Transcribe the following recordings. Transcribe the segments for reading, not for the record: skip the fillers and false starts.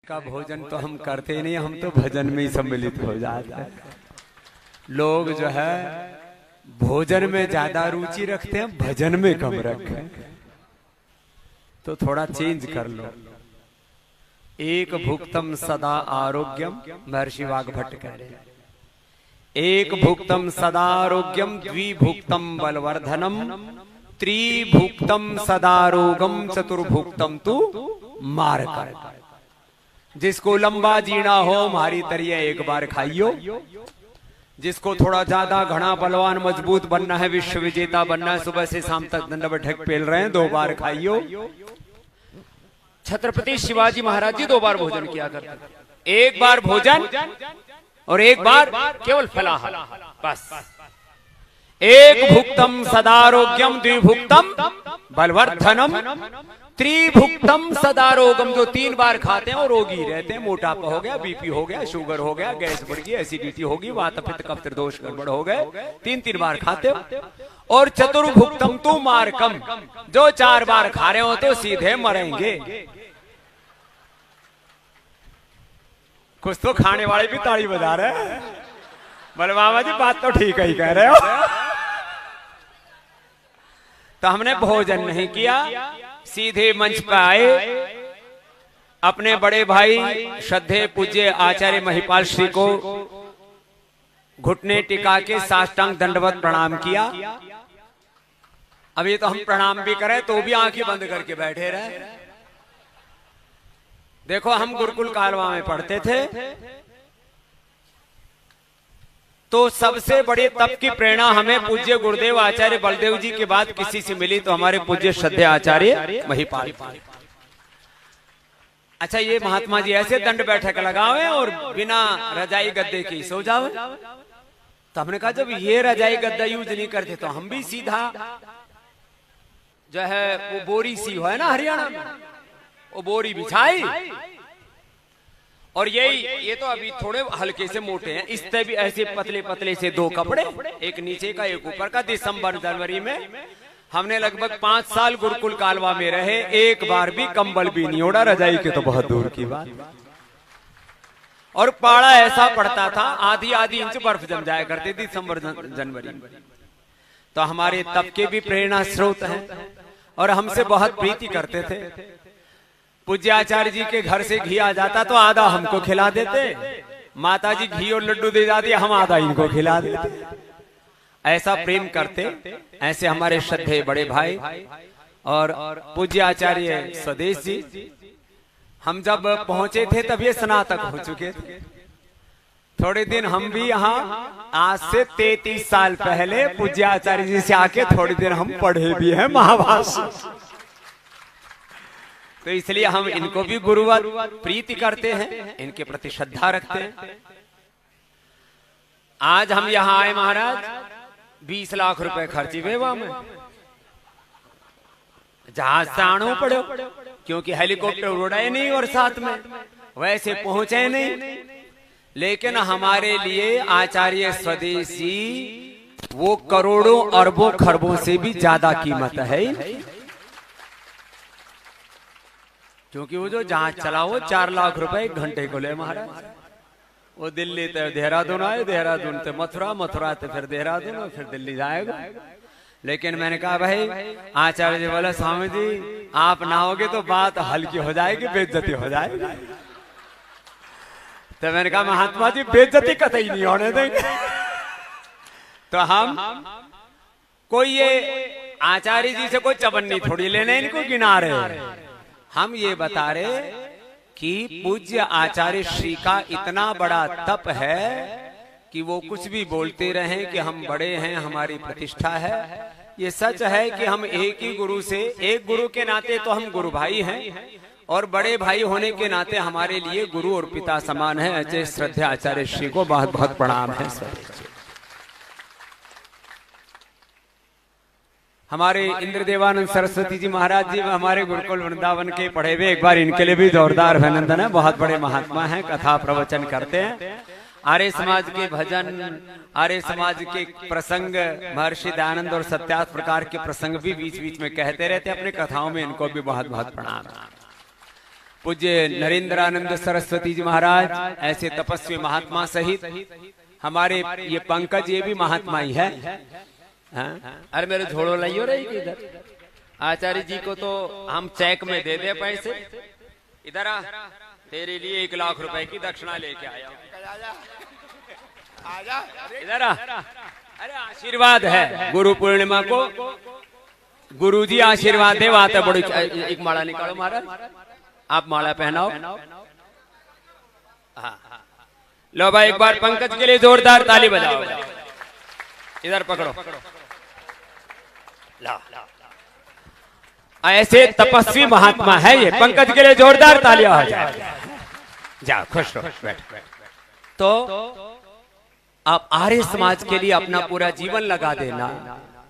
का भोजन तो हम करते नहीं, हम तो भजन में ही सम्मिलित हो जाते हैं। लोग जो है भोजन में ज्यादा रुचि रखते हैं, भजन में कम रखें। तो थोड़ा चेंज कर लो। एक भुक्तम सदा आरोग्यम, महर्षि वाग्भट्ट कह रहे हैं। एक भुक्तम सदा आरोग्यम, द्विभुक्तम बलवर्धनम, त्रिभुक्तम सदा रोगम, चतुर्भुक्तम तू मारकर। जिसको लंबा जीना हो हमारी तरिया एक बार खाइयो, जिसको थोड़ा ज्यादा घना बलवान मजबूत बनना है, विश्व विजेता बनना है, सुबह से शाम तक दंड बैठक पेल रहे हैं, 2 बार खाइयो। छत्रपति शिवाजी महाराज जी 2 बार भोजन किया करते, 1 बार भोजन और 1 बार केवल फलाहार, बस। एक भुक्तम सदारोग्यम, द्विभुक्तम बलवर्धनम, त्रिभुक्तम सदारोगम। जो 3 बार खाते हैं और रोगी रहते हैं, मोटापा हो गया, बीपी हो गया, शुगर हो गया, गैस बढ़ गई, एसिडिटी होगी, वात पित्त कफ त्रिदोष गड़बड़ हो गए, 3 बार खाते हो। और चतुर्भुक्तम तू मारकम, जो 4 बार खा रहे हो तो सीधे मरेंगे। कुछ तो खाने वाले भी ताली बजा रहे हैं। बोले बाबा जी बात तो ठीक ही कह रहे हो। तो हमने भोजन नहीं किया, सीधे मंच पर आए, अपने बड़े भाई श्रद्धेय पूज्य आचार्य महिपाल श्री को घुटने टिका के साष्टांग दंडवत प्रणाम किया। अभी तो हम प्रणाम भी करें तो भी आंखें बंद करके बैठे रहे। देखो हम गुरुकुल कालवा में पढ़ते थे, तो सबसे बड़े तप की प्रेरणा हमें पूज्य गुरुदेव आचार्य बलदेव जी के बाद किसी से मिली तो हमारे पूज्य श्रद्धेय आचार्य महिपाल। अच्छा, ये महात्मा जी ऐसे दंड बैठक लगावे और बिना रजाई गद्दे की सो जावे। तो हमने कहा जब ये रजाई गद्दा यूज नहीं करते तो हम भी सीधा जो है वो बोरी सी है ना हरियाणा में, वो बोरी बिछाई। और ये तो अभी थोड़े हल्के से मोटे हैं, इस तरह भी ऐसे पतले पतले से 2 कपड़े, एक नीचे का एक ऊपर का। दिसंबर जनवरी में हमने लगभग 5 साल गुरुकुल कालवा में रहे, एक बार भी कंबल भी नहीं ओढ़ा, रजाई के तो बहुत दूर की बात। और पाड़ा ऐसा पड़ता था, आधी इंच बर्फ जम जाया करती थी दिसंबर जनवरी में। तो हमारे तप के भी प्रेरणा स्रोत हैं और हमसे बहुत प्रीति करते थे। पूज्य आचार्य जी के घर से घी आ जाता तो आधा हमको खिला देते, माता जी घी और लड्डू दे जाती, हम आधा इनको खिला देते। ऐसा प्रेम करते। ऐसे हमारे श्रद्धेय बड़े भाई और पूज्य आचार्य स्वदेश जी, हम जब पहुंचे थे तब ये स्नातक हो चुके थे। थोड़े दिन हम भी यहाँ, आज से 33 साल पहले पूज्य आचार्य जी से आके थोड़ी दिन हम पढ़े भी हैं महाभाष्य। तो इसलिए हम इनको भी गुरुवर प्रीति करते हैं, इनके प्रति श्रद्धा रखते हैं। आज हम यहाँ आए महाराज, 20 लाख रुपए खर्ची वेवा में, जहाज से आना पड़े क्योंकि हेलीकॉप्टर उड़ाए नहीं और साथ में वैसे पहुंचे नहीं। लेकिन हमारे लिए आचार्य स्वदेशी वो करोड़ों अरबों खरबों से भी ज्यादा कीमत है, क्योंकि वो जो जहाज चला वो 4 लाख रुपए 1 घंटे को ले महाराज। वो दिल्ली से देहरादून आए, देहरादून से मथुरा, मथुरा से फिर देहरादून और फिर दिल्ली जाएगा। लेकिन मैंने कहा भाई, आचार्य जी बोला स्वामी जी आप ना होगे तो बात हल्की हो जाएगी, बेइज्जती हो जाएगी। तो मैंने कहा महात्मा जी बेइज्जती कतई नहीं होने देंगे। तो हम कोई ये आचार्य जी से कोई चवन्नी थोड़ी लेने इनको गिना रहे, हम ये बता रहे कि पूज्य आचार्य श्री का इतना बड़ा तप है कि वो कुछ भी बोलते रहें कि हम बड़े हैं, हमारी प्रतिष्ठा है। ये सच है कि हम एक ही गुरु से, एक गुरु के नाते तो हम गुरु भाई हैं और बड़े भाई होने के नाते हमारे लिए गुरु और पिता समान है। ऐसे श्रद्धेय आचार्य श्री को बहुत बहुत प्रणाम है। हमारे इंद्रदेवानंद सरस्वती जी महाराज जी हमारे गुरुकुल वृंदावन के पढ़े हुए, एक बार इनके लिए भी जोरदार अभिनंदन है। बहुत बड़े महात्मा हैं, कथा प्रवचन करते हैं, आर्य समाज के भजन, आर्य समाज के प्रसंग, महर्षि दयानंद और सत्यार्थ प्रकार के प्रसंग भी बीच बीच में कहते रहते हैं अपने कथाओं में। इनको भी बहुत बहुत प्रणाम। पूज्य नरेंद्रानंद सरस्वती जी महाराज, ऐसे तपस्वी महात्मा सहित हमारे ये पंकज, ये भी महात्मा ही है। हाँ? अरे मेरे झोड़ो लाइयो रही इधर। आचार्य जी को तो हम चेक में दे दे पैसे। इधर आ, तेरे लिए 1 लाख रुपए की दक्षिणा लेके आया। इधर आ। अरे आशीर्वाद है गुरु पूर्णिमा को, गुरुजी आशीर्वाद दे। बात है बड़ी। एक माला निकालो महाराज, आप माला पहनाओ। हाँ। लो भाई, एक बार पंकज के लिए जोरदार ताली बजाओ। इधर पकड़ो। ला। ऐसे तपस्वी महात्मा है ये। पंकज के लिए जोरदार तालियां हो जाए। जा, खुश रहो, बैठ। तो आप आर्य समाज के लिए अपना पूरा जीवन लगा देना,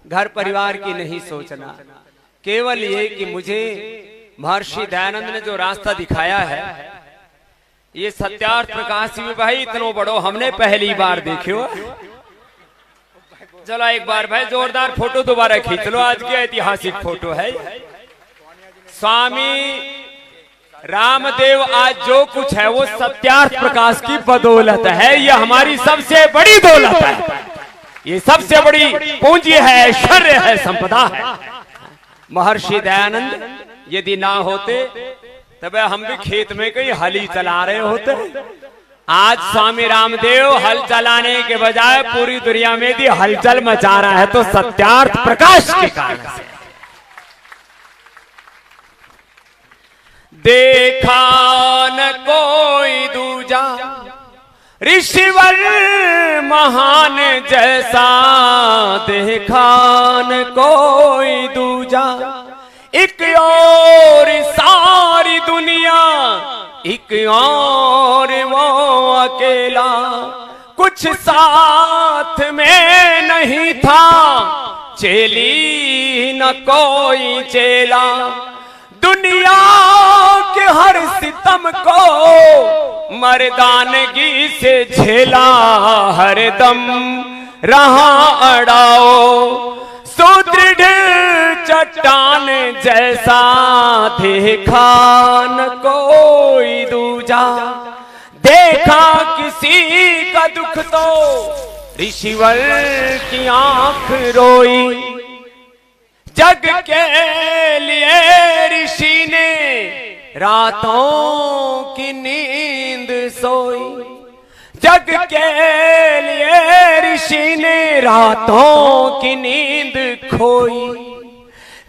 घर परिवार की नहीं सोचना, केवल ये कि मुझे महर्षि दयानंद ने जो रास्ता दिखाया है, ये सत्यार्थ प्रकाश में भाई इतनो बड़ो हमने पहली बार देखियो। चलो एक बार भाई जोरदार फोटो दोबारा खींच लो। आज की ऐतिहासिक फोटो है। स्वामी रामदेव आज जो कुछ है वो सत्यार्थ प्रकाश की बदौलत है। ये हमारी सबसे बड़ी दौलत है, ये सबसे बड़ी पूंजी है, ऐश्वर्य है, संपदा है। महर्षि दयानंद यदि ना होते तब हम भी खेत में कहीं हल ही चला रहे होते। आज स्वामी रामदेव हल चलाने के बजाय पूरी दुनिया में भी हलचल मचा रहा है, तो सत्यार्थ प्रकाश के कारण से। देखा न कोई दूजा ऋषिवर महान जैसा, देखा न कोई दूजा। एक और सारी दुनिया, एक और वो अकेला, कुछ साथ में नहीं था, चेली न कोई चेला। दुनिया के हर सितम को मर्दानगी से झेला, हरदम रहा अड़ाओ। सुदृढ़ चट्टान जैसा, देखा न कोई दूजा। देखा किसी का दुख तो ऋषिवर की आंख रोई। जग के लिए ऋषि ने रातों की नींद सोई। जग के लिए ऋषि ने रातों की नींद खोई।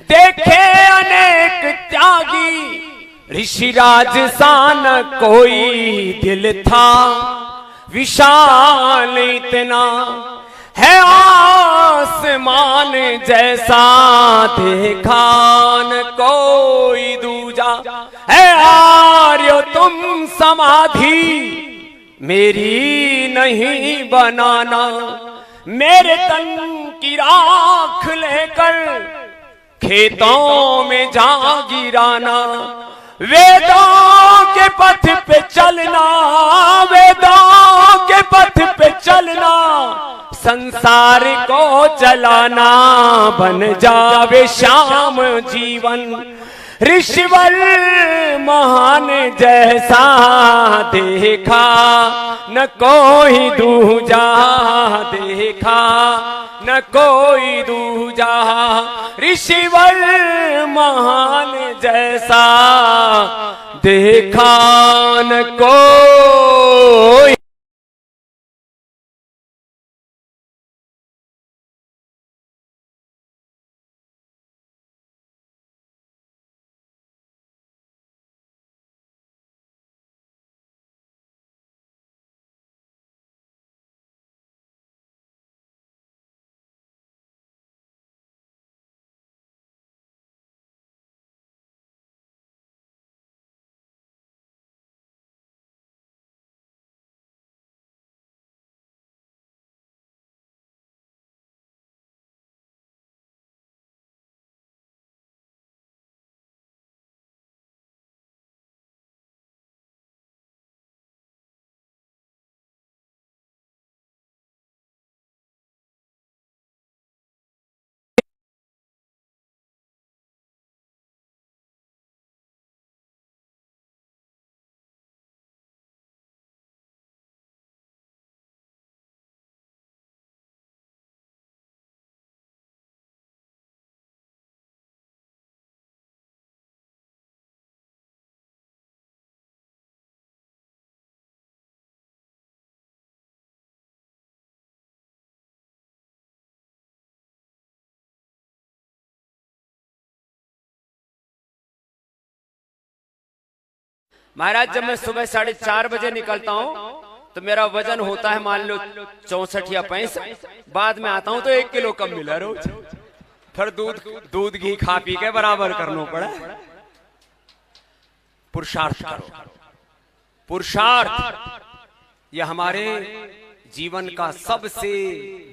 देखे अनेक त्यागी ऋषिराज सा न कोई, दिल था विशाल इतना, है आसमान जैसा, देखा न कोई दूजा। है आर्यो तुम समाधि मेरी नहीं बनाना, मेरे तन की राख लेकर खेतों में जा गिराना। वेदों के पथ पे चलना, वेदों के पथ पे चलना, संसार को चलाना, बन जावे श्याम जीवन। ऋषिवर महान जैसा, देखा न कोई दूजा, देखा न कोई दूजा। ऋषिवर महान जैसा, देखा न कोई। महाराज जब मैं सुबह 4:30 बजे निकलता हूँ तो मेरा वजन होता है मान लो 64 या 65। बाद में आता हूँ तो 1 किलो कम मिला रोज। फिर दूध घी खा पी के बराबर करना पड़ा। पुरुषार्थ करो, पुरुषार्थ यह हमारे जीवन का सबसे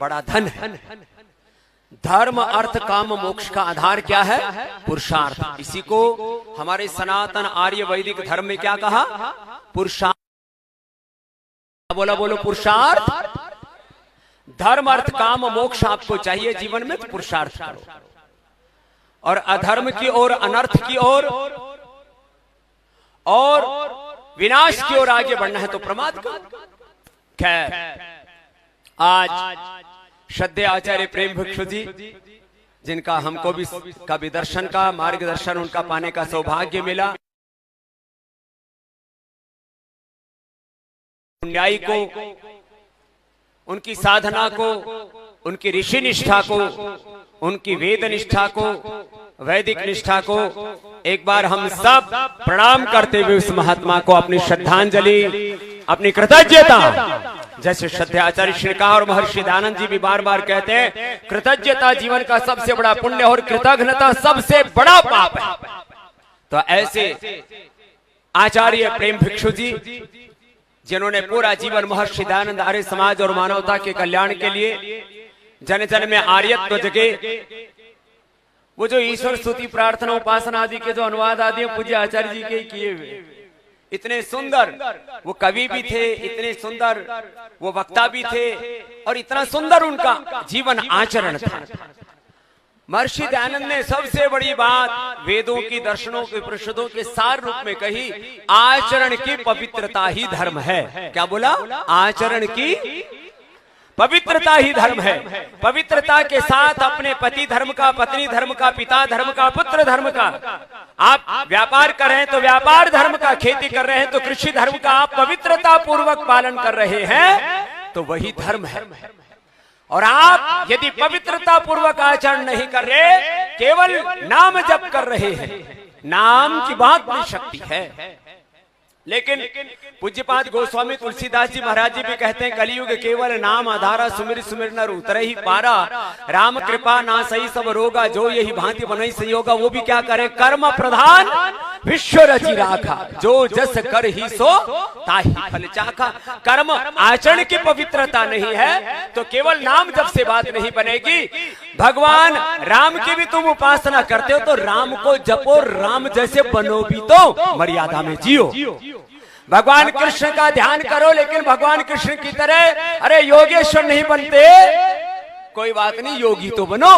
बड़ा धन है। धर्म अर्थ काम मोक्ष का आधार क्या है? पुरुषार्थ। इसी को हमारे सनातन आर्य वैदिक धर्म में क्या कहा? पुरुषार्थ। बोलो पुरुषार्थ। धर्म अर्थ काम मोक्ष आपको चाहिए जीवन में, तो पुरुषार्थ करो। और अधर्म की ओर, अनर्थ की ओर और विनाश की ओर आगे बढ़ना है तो प्रमाद करो। खैर, आज श्रद्धेय आचार्य प्रेम भिक्षु जी, जिनका हमको भी कभी दर्शन का मार्गदर्शन उनका पाने का सौभाग्य मिला, न्याय को, उनकी साधना को, उनकी ऋषि निष्ठा को, उनकी वेद निष्ठा को, वैदिक निष्ठा को एक बार हम सब प्रणाम करते हुए उस महात्मा को अपनी श्रद्धांजलि, अपनी कृतज्ञता, जैसे श्रद्धेय आचार्य श्री का और महर्षि दयानंद जी भी बार बार कहते हैं, कृतज्ञता जीवन का सबसे बड़ा पुण्य और कृतज्ञता सबसे बड़ा पाप है। तो ऐसे आचार्य प्रेम भिक्षु जी, जिन्होंने पूरा जीवन महर्षि दयानंद आर्य समाज और मानवता के कल्याण के लिए जन जन में आर्यत्व जगे, वो जो ईश्वर स्तुति प्रार्थना उपासना आदि के जो अनुवाद आदि पूज्य आचार्य जी के किए हुए, इतने सुंदर वो कवि भी थे, इतने सुंदर वो वक्ता भी थे, और इतना सुंदर उनका जीवन आचरण था। महर्षि दयानंद ने सबसे बड़ी बात वेदों की, दर्शनों के, उपनिषदों के सार रूप में कही, आचरण की पवित्रता ही धर्म है। क्या बोला? आचरण की पवित्रता ही धर्म है। पवित्रता के साथ अपने पति धर्म का, पत्नी धर्म का, पिता धर्म का, पुत्र धर्म का, आप व्यापार कर रहे हैं तो व्यापार धर्म का, खेती कर रहे हैं तो कृषि धर्म का आप पवित्रता पूर्वक पालन कर रहे हैं तो वही धर्म है। और आप यदि पवित्रता पूर्वक आचरण नहीं कर रहे, केवल नाम जप कर रहे हैं, नाम की बहुत बड़ी शक्ति है। लेकिन पूज्यपाद गोस्वामी तुलसीदास जी महाराज जी भी कहते हैं, कलियुग केवल नाम आधारा, सुमिर सुमिर नर उतर ही पारा, राम कृपा ना सही सब रोगा, जो यही भांति बनई संयोगा। वो भी क्या करे? कर्म प्रधान विश्व रचि राखा, जो जस कर ही सो ताहि फल चाखा। कर्म आचरण की पवित्रता नहीं है तो केवल नाम जप से बात नहीं बनेगी। भगवान राम की भी तुम उपासना करते हो तो राम को जपो, राम जैसे बनो भी तो मर्यादा में जियो। भगवान कृष्ण का ध्यान करो, लेकिन भगवान कृष्ण की तरह अरे योगेश्वर नहीं बनते, कोई बात नहीं, योगी तो बनो।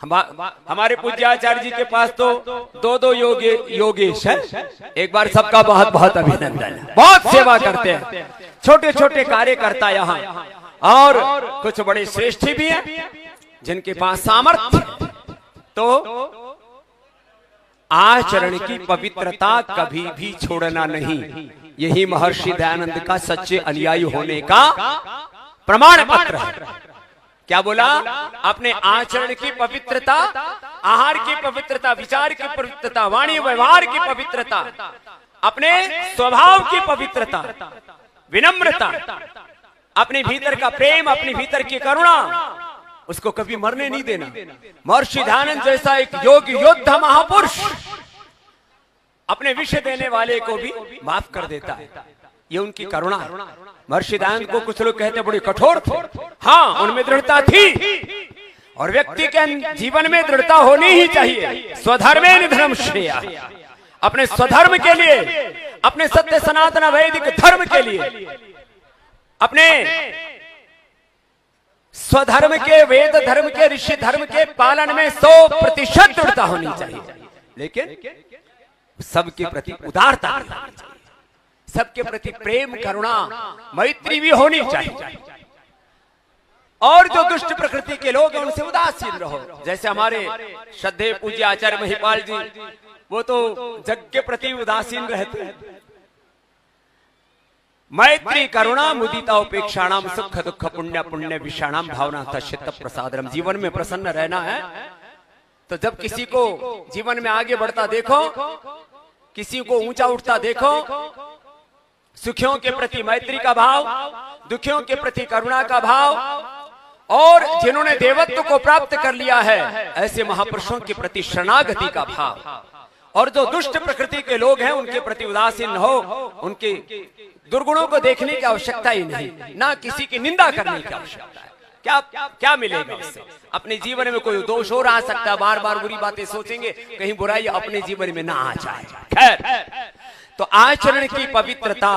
हमारे पूज्य आचार्य जी के पास तो दो योगेश हैं। एक बार सबका बहुत बहुत अभिनंदन, बहुत सेवा करते हैं, छोटे छोटे कार्यकर्ता यहाँ, और कुछ बड़े श्रेष्ठ भी हैं जिनके पास सामर्थ्य। तो आचरण की पवित्रता कभी भी छोड़ना नहीं, यही महर्षि दयानंद का सच्चे अनुयायी होने का प्रमाण पत्र है। क्या बोला? अपने आचरण की पवित्रता, आहार की पवित्रता, विचार की पवित्रता, वाणी व्यवहार की पवित्रता, अपने स्वभाव की पवित्रता, विनम्रता, अपने भीतर का प्रेम, अपने भीतर की करुणा, उसको कभी मरने नहीं देना। महर्षि दयानंद जैसा एक योग योद्धा महापुरुष अपने विषय देने वाले को भी माफ कर देता है, ये उनकी करुणा। महर्षि दयानंद को कुछ लोग कहते बड़े कठोर थे, हाँ उनमें दृढ़ता थी, और व्यक्ति के जीवन में दृढ़ता होनी ही चाहिए। स्वधर्मे निधनम श्रेया, अपने स्वधर्म के लिए, अपने सत्य सनातन वैदिक धर्म के लिए, अपने स्वधर्म के, वेद धर्म के, ऋषि धर्म के पालन में 100% दृढ़ता होनी चाहिए। लेकिन सबके प्रति उदारता होनी चाहिए, सबके प्रति प्रेम, करुणा, मैत्री भी होनी चाहिए। और जो दुष्ट प्रकृति के लोग हैं उनसे उदासीन रहो। जैसे हमारे श्रद्धेय पूज्य आचार्य महिपाल जी, वो तो जग के प्रति उदासीन रहते हैं। मैत्री करुणा मुदिता उपेक्षाणाम सुख दुख पुण्य पुण्य विषाणाम भावना तचित्त प्रसादरम। जीवन में प्रसन्न रहना है तो जब किसी को जीवन में आगे बढ़ता देखो किसी को ऊंचा उठता देखो, सुखियों के प्रति मैत्री का भाव, दुखियों के प्रति करुणा का भाव, और जिन्होंने देवत्व को प्राप्त कर लिया है ऐसे महापुरुषों के प्रति शरणागति का भाव, और जो दुष्ट प्रकृति के लोग हैं उनके प्रति उदासीन हो, उनके दुर्गुणों को देखने की आवश्यकता ही नहीं, ना किसी की निंदा करने की आवश्यकता है। क्या क्या मिलेगा उससे? अपने जीवन में कोई दोष हो रहा सकता, बार बार बुरी बातें सोचेंगे, कहीं बुराई अपने जीवन में ना आ जाए। खैर, तो आचरण की पवित्रता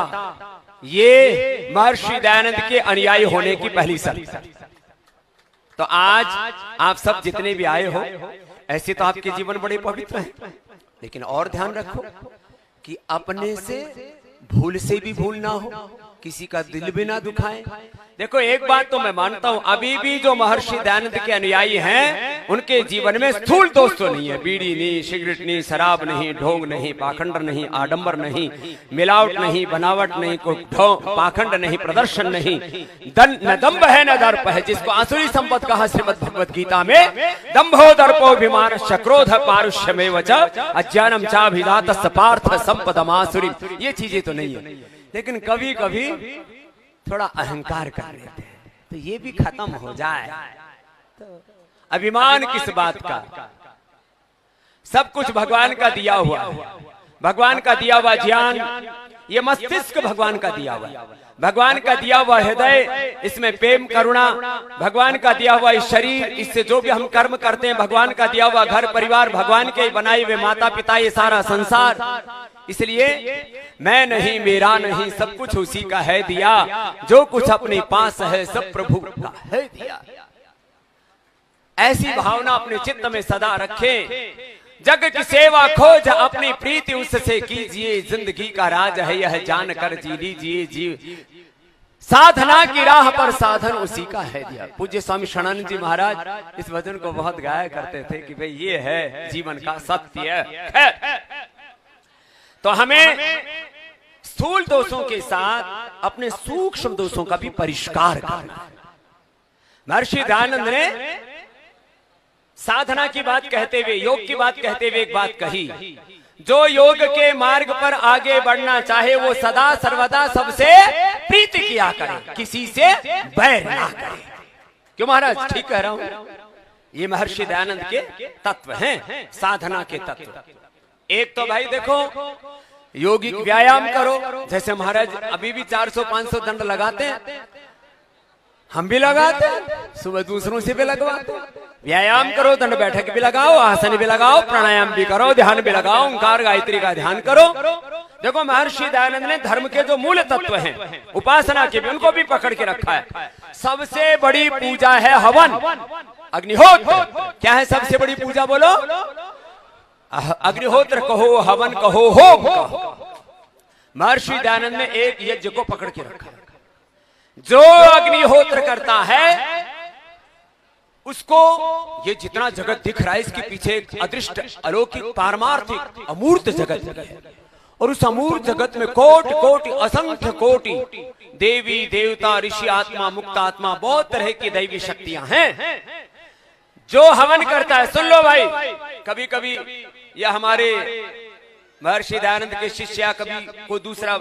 ये महर्षि दयानंद के अनुयायी होने की पहली शर्त। तो आज आप सब जितने भी आए हो, ऐसे तो आपके जीवन बड़े पवित्र हैं, लेकिन और ध्यान रखो कि अपने से भूल से भी भूल ना हो, किसी का दिल भी ना दुखाए। देखो एक बात तो मैं मानता हूं, अभी भी जो महर्षि दयानंद के अनुयायी हैं उनके जीवन में स्थूल दोष तो नहीं है। बीड़ी नहीं, सिगरेट नहीं, शराब नहीं, ढोंग नहीं, पाखंड नहीं, आडंबर नहीं, मिलावट नहीं, बनावट नहीं, कोई पाखंड नहीं, प्रदर्शन नहीं, न दंभ है न दर्प है, जिसको आसुरी संपद कहा श्रीमद् भगवत गीता में, दंभो दर्पोभिमान क्रोध पारुष्यमेव च अज्ञानम चाभिधातस्य पार्थ संपदमासुरी। ये चीजें तो नहीं है, लेकिन कभी कभी थोड़ा अहंकार कर लेते हैं, तो ये भी खत्म हो जाए। तो अभिमान किस बात का? सब कुछ भगवान का दिया हुआ है, भगवान का दिया हुआ ज्ञान, ये मस्तिष्क भगवान का दिया हुआ है, भगवान का दिया हुआ हृदय, इसमें प्रेम करुणा, भगवान का दिया हुआ इस शरीर, इससे जो भी हम कर्म करते हैं, भगवान का दिया हुआ घर परिवार, भगवान के बनाए हुए माता पिता, ये सारा संसार। इसलिए मैं नहीं, मेरा नहीं, सब कुछ उसी का है दिया, जो कुछ अपने पास है सब प्रभु का है दिया। ऐसी भावना अपने चित्त में सदा रखें। जग की सेवा खोज अपनी प्रीति उससे कीजिए, जिंदगी का राज है यह जानकर जी लीजिए। जीव साधना की राह पर साधन उसी का है दिया। पूज्य स्वामी शरणानंद जी महाराज इस भजन को बहुत गाया करते थे कि भाई ये है जीवन का सत्य। तो हमें स्थूल दोषों के साथ अपने सूक्ष्म दोषों का भी परिष्कार करना है। महर्षि दयानंद ने साधना की बात कहते हुए, योग की बात कहते हुए एक बात कही, जो योग के मार्ग पर आगे बढ़ना चाहे वो सदा सर्वदा सबसे प्रीति किया करे, किसी से बैर ना करे। क्यों महाराज, ठीक कह रहा हूं? ये महर्षि दयानंद के तत्व हैं, साधना के तत्व। एक तो भाई देखो, योगिक व्यायाम करो, जैसे महाराज अभी भी 400-500 दंड लगाते हैं, हम भी लगाते हैं, सुबह दूसरों से भी लगवाते हैं। व्यायाम करो, दंड बैठक भी लगाओ, आसन भी लगाओ, प्राणायाम भी करो, ध्यान भी लगाओ, ओंकार गायत्री का ध्यान करो। देखो महर्षि दयानंद ने धर्म के जो मूल तत्व हैं, उपासना के भी, उनको भी पकड़ के रखा है। सबसे बड़ी पूजा है हवन, अग्निहोत्र। क्या है सबसे बड़ी पूजा? बोलो, अग्निहोत्र कहो, हवन कहो, होम कहो। महर्षि दयानंद ने एक यज्ञ को पकड़ के रखा। जो अग्निहोत्र करता है उसको, ये जितना जगत दिख रहा है इसके पीछे एक अदृष्ट अलौकिक पारमार्थिक अमूर्त जगत है, और उस अमूर्त जगत में कोटि कोटि असंख्य कोटि देवी देवता, ऋषि आत्मा, मुक्त आत्मा, बहुत तरह की दैवी शक्तियां हैं। जो हवन करता है, सुन लो भाई, कभी कभी यह हमारे महर्षि दयानंद के शिष्य कभी कोई दूसरा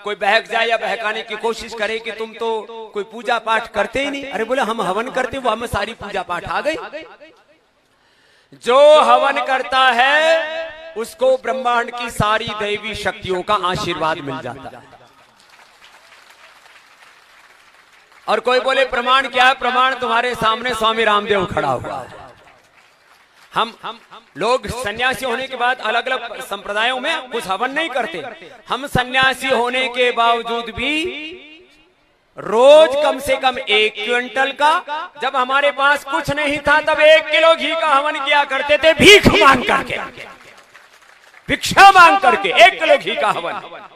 कोई बहक जाए या बहकाने की कोशिश करे कि तुम तो कोई पूजा पाठ करते ही नहीं। अरे बोले हम हवन करते, वो हमें सारी पूजा पाठ आ गई। जो हवन करता है उसको ब्रह्मांड की सारी दैवी शक्तियों का आशीर्वाद मिल जाता है। और कोई बोले प्रमाण क्या है? प्रमाण तुम्हारे सामने स्वामी रामदेव खड़ा हुआ है। हम लोग सन्यासी होने के बाद अलग अलग संप्रदायों में कुछ हवन नहीं करते। हम सन्यासी होने के बावजूद भी रोज कम से कम 1 क्विंटल का, जब हमारे पास कुछ नहीं था तब 1 किलो घी का हवन किया करते थे, भीख मांग करके, भिक्षा मांग करके 1 किलो घी का हवन।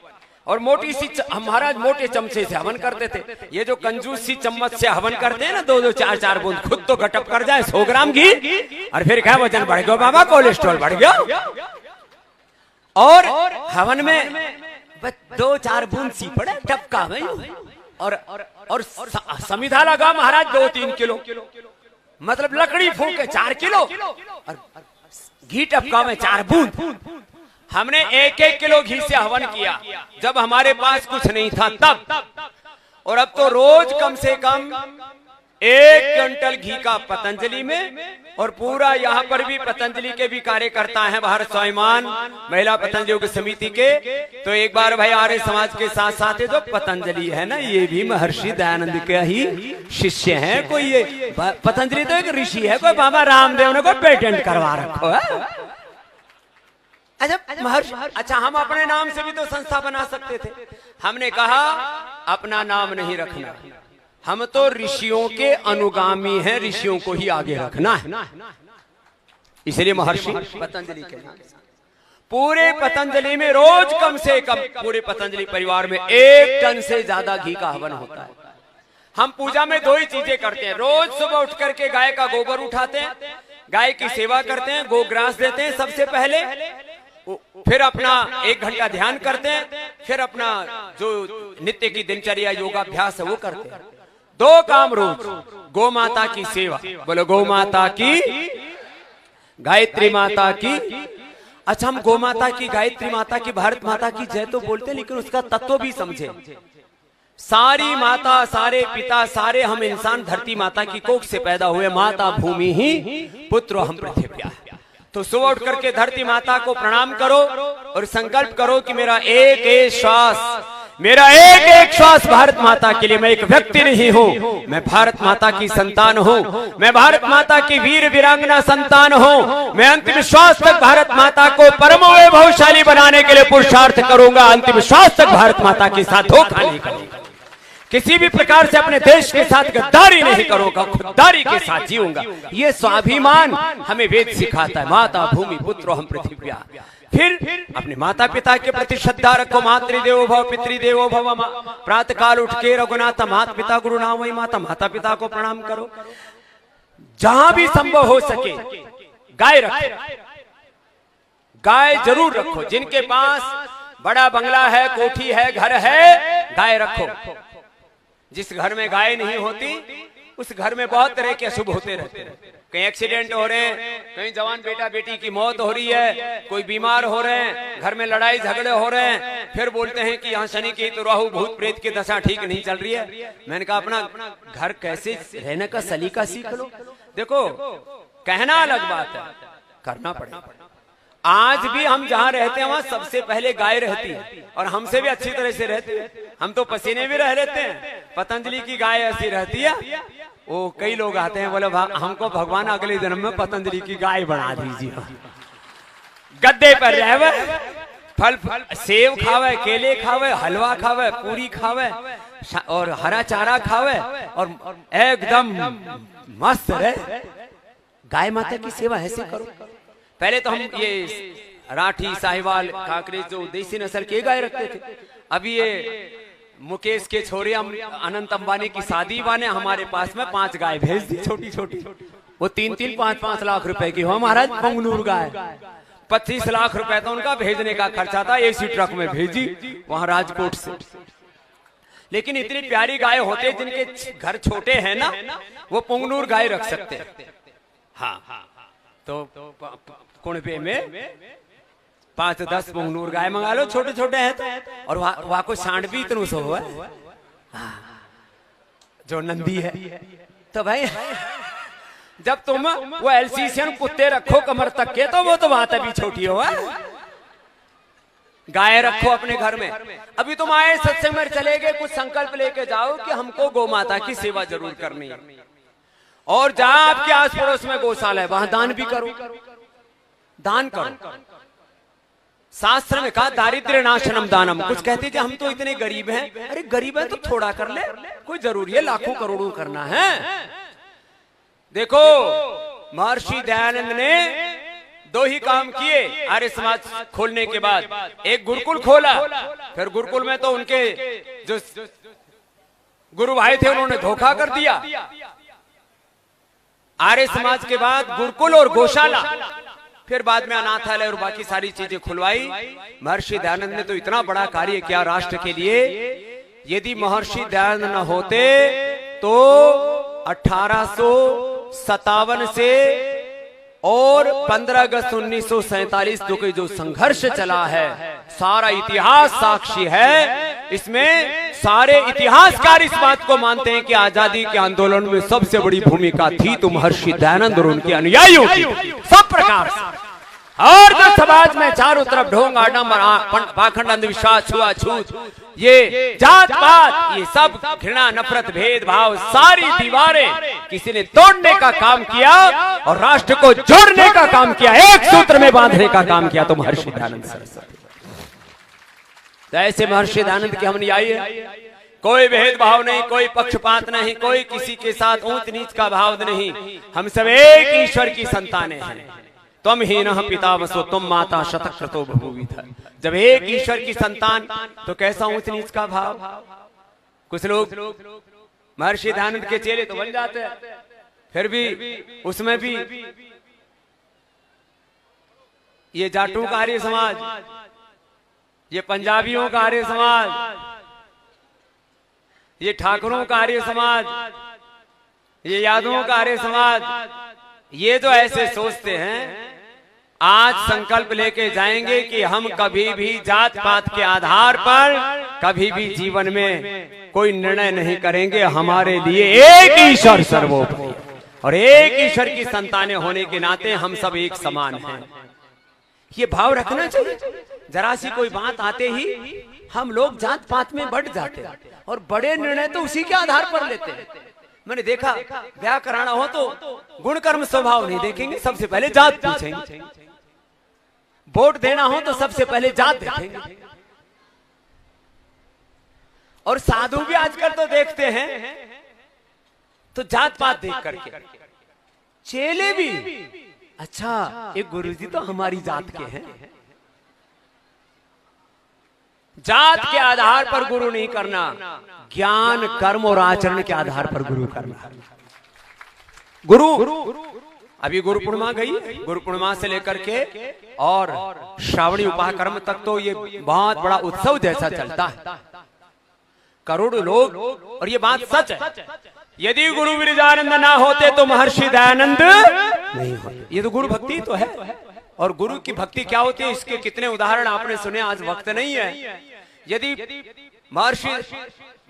और मोटी सी महाराज मोटे चमचे से हवन करते थे। ये जो कंजूस सी चम्मच से हवन करते हैं ना, 2-2 4-4 बूंद, खुद तो गटप कर जाए 100 ग्राम घी, और फिर क्या वजन बढ़ गया बाबा, कोलेस्ट्रॉल बढ़ गया। और हवन में 2-4 बूंद सी पड़े टपका में, और समिधा लगा महाराज 2-3 किलो, मतलब लकड़ी फूंके 4 किलो, और घी टपका में 4 बूंद। हमने 1-1 किलो घी से हवन किया जब हमारे पास कुछ नहीं था तब, और अब तो रोज कम से कम 1 क्विंटल घी का पतंजलि में, और पूरा यहाँ पर भी पतंजलि के भी कार्यकर्ता हैं भारत स्वाभिमान महिला पतंजलि योग समिति के। तो एक बार भाई आर्य समाज के साथ साथ जो पतंजलि है ना, ये भी महर्षि दयानंद के ही शिष्य हैं। कोई ये पतंजलि तो एक ऋषि है, कोई बाबा रामदेव ने कोई पेटेंट करवा रखो है। अच्छा महर्षि, अच्छा हम अपने नाम से भी तो संस्था बना सकते थे। हमने कहा अपना नाम नहीं रखना, हम तो ऋषियों के अनुगामी हैं, ऋषियों को ही आगे रखना है। इसलिए महर्षि पतंजलि के नाम से पूरे पतंजलि में रोज कम से कम पूरे पतंजलि परिवार में 1 टन से ज्यादा घी का हवन होता है। हम पूजा में 2 ही चीजें करते हैं। रोज सुबह उठ करके गाय का गोबर उठाते हैं, गाय की सेवा करते हैं, गोग्रास देते हैं सबसे पहले, फिर अपना 1 घंटा ध्यान करते हैं, फिर अपना जो नित्य की दिनचर्या योगाभ्यास है वो करते हैं। 2 काम रोज, गौ माता की सेवा, बोलो गौ माता की, गायत्री माता की। अच्छा हम गौ माता की, गायत्री माता की, भारत माता की जय तो बोलते हैं, लेकिन उसका तत्व भी समझे। सारी माता, सारे पिता, सारे हम इंसान धरती माता की कोख से पैदा हुए, माता भूमि ही पुत्र हम पृथ्वी। तो सुबह उठ करके धरती माता को प्रणाम करो और संकल्प करो कि मेरा एक एक श्वास भारत माता के लिए, मैं एक व्यक्ति नहीं हूँ, मैं भारत माता की संतान हूँ, मैं भारत माता की वीर वीरांगना संतान हूँ। मैं अंतिम श्वास तक भारत माता को परम वैभवशाली बनाने के लिए पुरुषार्थ करूंगा। अंतिम श्वास तक भारत माता के साथ धोखा नहीं करूंगा, किसी भी प्रकार से अपने देश के साथ गद्दारी नहीं करूंगा, खुददारी के साथ जीऊंगा। ये स्वाभिमान हमें वेद सिखाता है। माता भूमि पुत्रो हम पृथ्व्या। फिर अपने माता पिता के प्रति श्रद्धा रखो। मातृदेवो भव पितृदेवो भव। प्रातः काल उठ के रघुनाथ माता पिता गुरु नाम वही माता, माता पिता को प्रणाम करो। जहां भी संभव हो सके गाय रखो, गाय जरूर रखो। जिनके पास बड़ा बंगला है, कोठी है, घर है, गाय रखो। जिस घर में गाय नहीं होती उस घर में बहुत तरह के अशुभ होते रहते हैं। कहीं एक्सीडेंट हो रहे हैं, कहीं जवान बेटा बेटी की मौत हो रही है, कोई बीमार हो रहे हैं, घर में लड़ाई झगड़े हो रहे हैं, फिर बोलते हैं कि यहाँ शनि की तो राहु भूत प्रेत की दशा ठीक नहीं चल रही है। मैंने कहा अपना घर कैसे रहने का सलीका सीख लो। देखो कहना अलग बात है, करना पड़ेगा। आज भी हम जहाँ रहते हैं वहाँ सबसे पहले गाय रहती है, और हमसे भी अच्छी तरह से रहती है। हम तो पसीने भी रह लेते हैं, पतंजलि की गाय ऐसी रहती है। वो कई लोग आते हैं, बोले हमको भगवान अगले जन्म में पतंजलि की गाय बना दीजिए, गद्दे पर रहवे, फल सेब खावे, केले खावे, हलवा खावे, पूरी खावे और हरा चारा खावे और एकदम मस्त रहे। गाय माता की सेवा ऐसे करो। पहले तो हम ये राठी, साहिवाल, कांकरेज जो देसी नस्ल के गाय रखते थे। अभी ये मुकेश के छोरे अनंत अंबानी की शादी वाने हमारे पास में 5 गाय भेज दी, छोटी छोटी। वो 3-3, 5-5 लाख रुपए की हो महाराज पंगनूर गाय। 25 लाख रुपए तो उनका भेजने का खर्चा था, एसी ट्रक में भेजी वहां राजकोट से। लेकिन इतनी प्यारी गाय होते जिनके घर छोटे हैं ना, वो पुंगनूर गाय रख सकते हैं। हाँ तो कुणबे में 5-10 पुंगनूर गाय मंगा लो, छोटे छोटे हैं तो। और वहां को सांड भी इतनू सो है जो नंदी है। तो भाई जब तुम वो एल्सीशियन कुत्ते रखो कमर तक के, तो वो तो वहां तक भी छोटी हो। गाय रखो अपने घर में। अभी तुम आए सत्संग में चले गए, कुछ संकल्प लेके जाओ कि हमको गौ माता की सेवा जरूर करनी है। और जहां आपके आस पड़ोस में गौशाला है वहां दान भी करो, दान करो। शास्त्र में कहा दारिद्र्य नाशनम दानम। कुछ कहते थे हम तो इतने गरीब हैं, अरे गरीब है तो थोड़ा कर ले, कोई जरूरी है लाखों करोड़ों करना है। देखो महर्षि दयानंद ने 2 ही काम किए आर्य समाज खोलने के बाद। एक गुरुकुल खोला, फिर गुरुकुल में तो उनके जो गुरु भाई थे उन्होंने धोखा कर दिया। आर्य समाज के बाद गुरुकुल और गौशाला, फिर बाद में अनाथालय और बाकी सारी चीजें खुलवाई। महर्षि दयानंद ने तो इतना बड़ा कार्य किया राष्ट्र के लिए। यदि महर्षि दयानंद न होते तो 1857 से और 15 अगस्त 1947 जो संघर्ष चला है, सारा इतिहास साक्षी है। इसमें सारे इतिहासकार इस बात को मानते हैं कि आजादी के आंदोलन में सबसे बड़ी भूमिका थी तो महर्षि दयानंद और उनके अनुयायियों की, सब प्रकार से। और जो समाज में चारों तरफ ढोंग आडंबर, पाखंड, अंधविश्वास, छुआछूत, ये जात पात, ये सब घृणा, नफरत, भेदभाव, सारी दीवारें किसी ने तोड़ने का काम किया और राष्ट्र को जोड़ने का काम किया, एक सूत्र में बांधने का काम किया तो महर्षि दयानंद सरस्वती। तो ऐसे महर्षि दयानंद के हम अनुयायी हैं। कोई भेदभाव नहीं, कोई पक्षपात नहीं, कोई किसी के साथ ऊंच नीच का भाव नहीं। हम सब एक ईश्वर की संतानें हैं। तुम ही न पितामसो तुम माता शतक्रतो बभूविथ। जब एक ईश्वर की संतान तो कैसा ऊंच नीच का भाव। कुछ लोग महर्षि दयानंद के चेले तो बन जाते हैं, फिर भी उसमें भी ये जाटों का आर्य समाज, ये पंजाबियों का आर्य समाज, ये ठाकुरों का आर्य समाज, ये यादवों का आर्य समाज, ये तो ऐसे सोचते हैं। आज संकल्प लेके जाएंगे कि हम कभी भी जात पात के आधार पर कभी भी जीवन में कोई निर्णय नहीं करेंगे। हमारे लिए एक ईश्वर सर्वोपरि और एक ईश्वर की संतानें होने के नाते हम सब एक समान हैं। ये भाव रखना चाहिए। जरा सी कोई बात आते ही हम लोग जात पात में बढ़ जाते हैं और बड़े निर्णय तो उसी के आधार पर लेते हैं। मैंने देखा, ब्याह कराना हो तो गुण कर्म स्वभाव नहीं देखेंगे, सबसे पहले जात पूछेंगे। वोट देना हो तो सबसे पहले जात देखेंगे। और साधु भी आजकल तो देखते हैं तो जात पात देख करके। चेले भी, अच्छा एक गुरुजी तो हमारी जात के हैं। जात के आधार पर गुरु नहीं करना, ज्ञान कर्म और आचरण के आधार पर गुरु करना। गुरु अभी गुरु पूर्णिमा गई, गुरु पूर्णिमा से लेकर के और श्रावणी उपाकर्म तक तो ये बहुत बड़ा उत्सव जैसा चलता है। करोड़ों लोग, और ये बात सच है। यदि गुरु विरजानंद ना होते तो महर्षि दयानंद नहीं होते। ये तो गुरु भक्ति तो है। और गुरु की भक्ति क्या होती है, इसके कितने उदाहरण आपने सुने, आज वक्त नहीं है। यदि महर्षि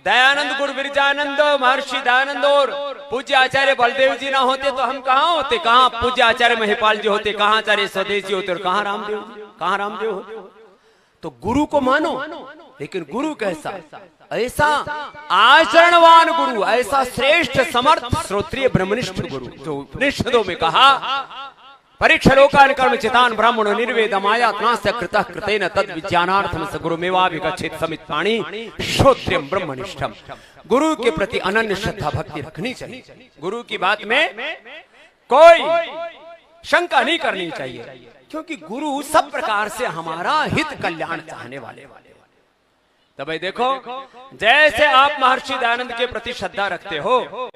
दयानंद, गुरु विरजानंद, महर्षि दयानंद और पूज्य आचार्य बलदेव जी ना होते तो हम कहाँ होते, कहाँ पूज्य आचार्य महिपाल जी होते, कहाँ आचार्य स्वदेश जी होते और कहाँ रामदेव होते। तो गुरु को मानो, लेकिन गुरु कैसा, ऐसा आचरणवान गुरु, ऐसा श्रेष्ठ समर्थ श्रोत्रिय ब्रह्मनिष्ठ गुरु जो उपनिषदों में कहा, परीक्षा लोकान कर्म चितान ब्राह्मणो निर्वेदमायात्मास्य कृतः कृतेन तद विज्ञानार्थम स गुरुमेवाभिगच्छेत् समित पाणि श्रोत्रियं ब्रह्मनिष्ठम। गुरु के प्रति अनन्य श्रद्धा भक्ति रखनी चाहिए। गुरु की बात में कोई शंका नहीं करनी चाहिए, क्योंकि गुरु सब प्रकार से हमारा हित कल्याण चाहने वाले। तो भाई देखो, जैसे आप महर्षि दयानंद के प्रति श्रद्धा रखते हो,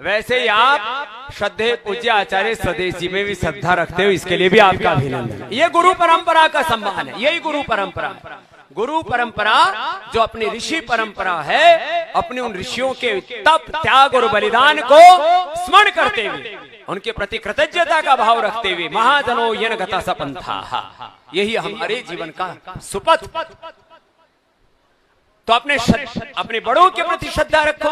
वैसे ही आप श्रद्धेय पूज्य आचार्य स्वदेश जी में भी श्रद्धा रखते हो। इसके लिए भी आपका अभिनंदन। ये गुरु परंपरा का सम्मान है। यही गुरु परंपरा, गुरु परंपरा जो अपनी ऋषि परंपरा है, अपने उन ऋषियों के तप, त्याग और बलिदान को स्मरण करते हुए, उनके प्रति कृतज्ञता का भाव रखते हुए, महाजनो येन गता स पंथा, यही हमारे जीवन का सुपथ। तो अपने बड़ों के प्रति श्रद्धा रखो,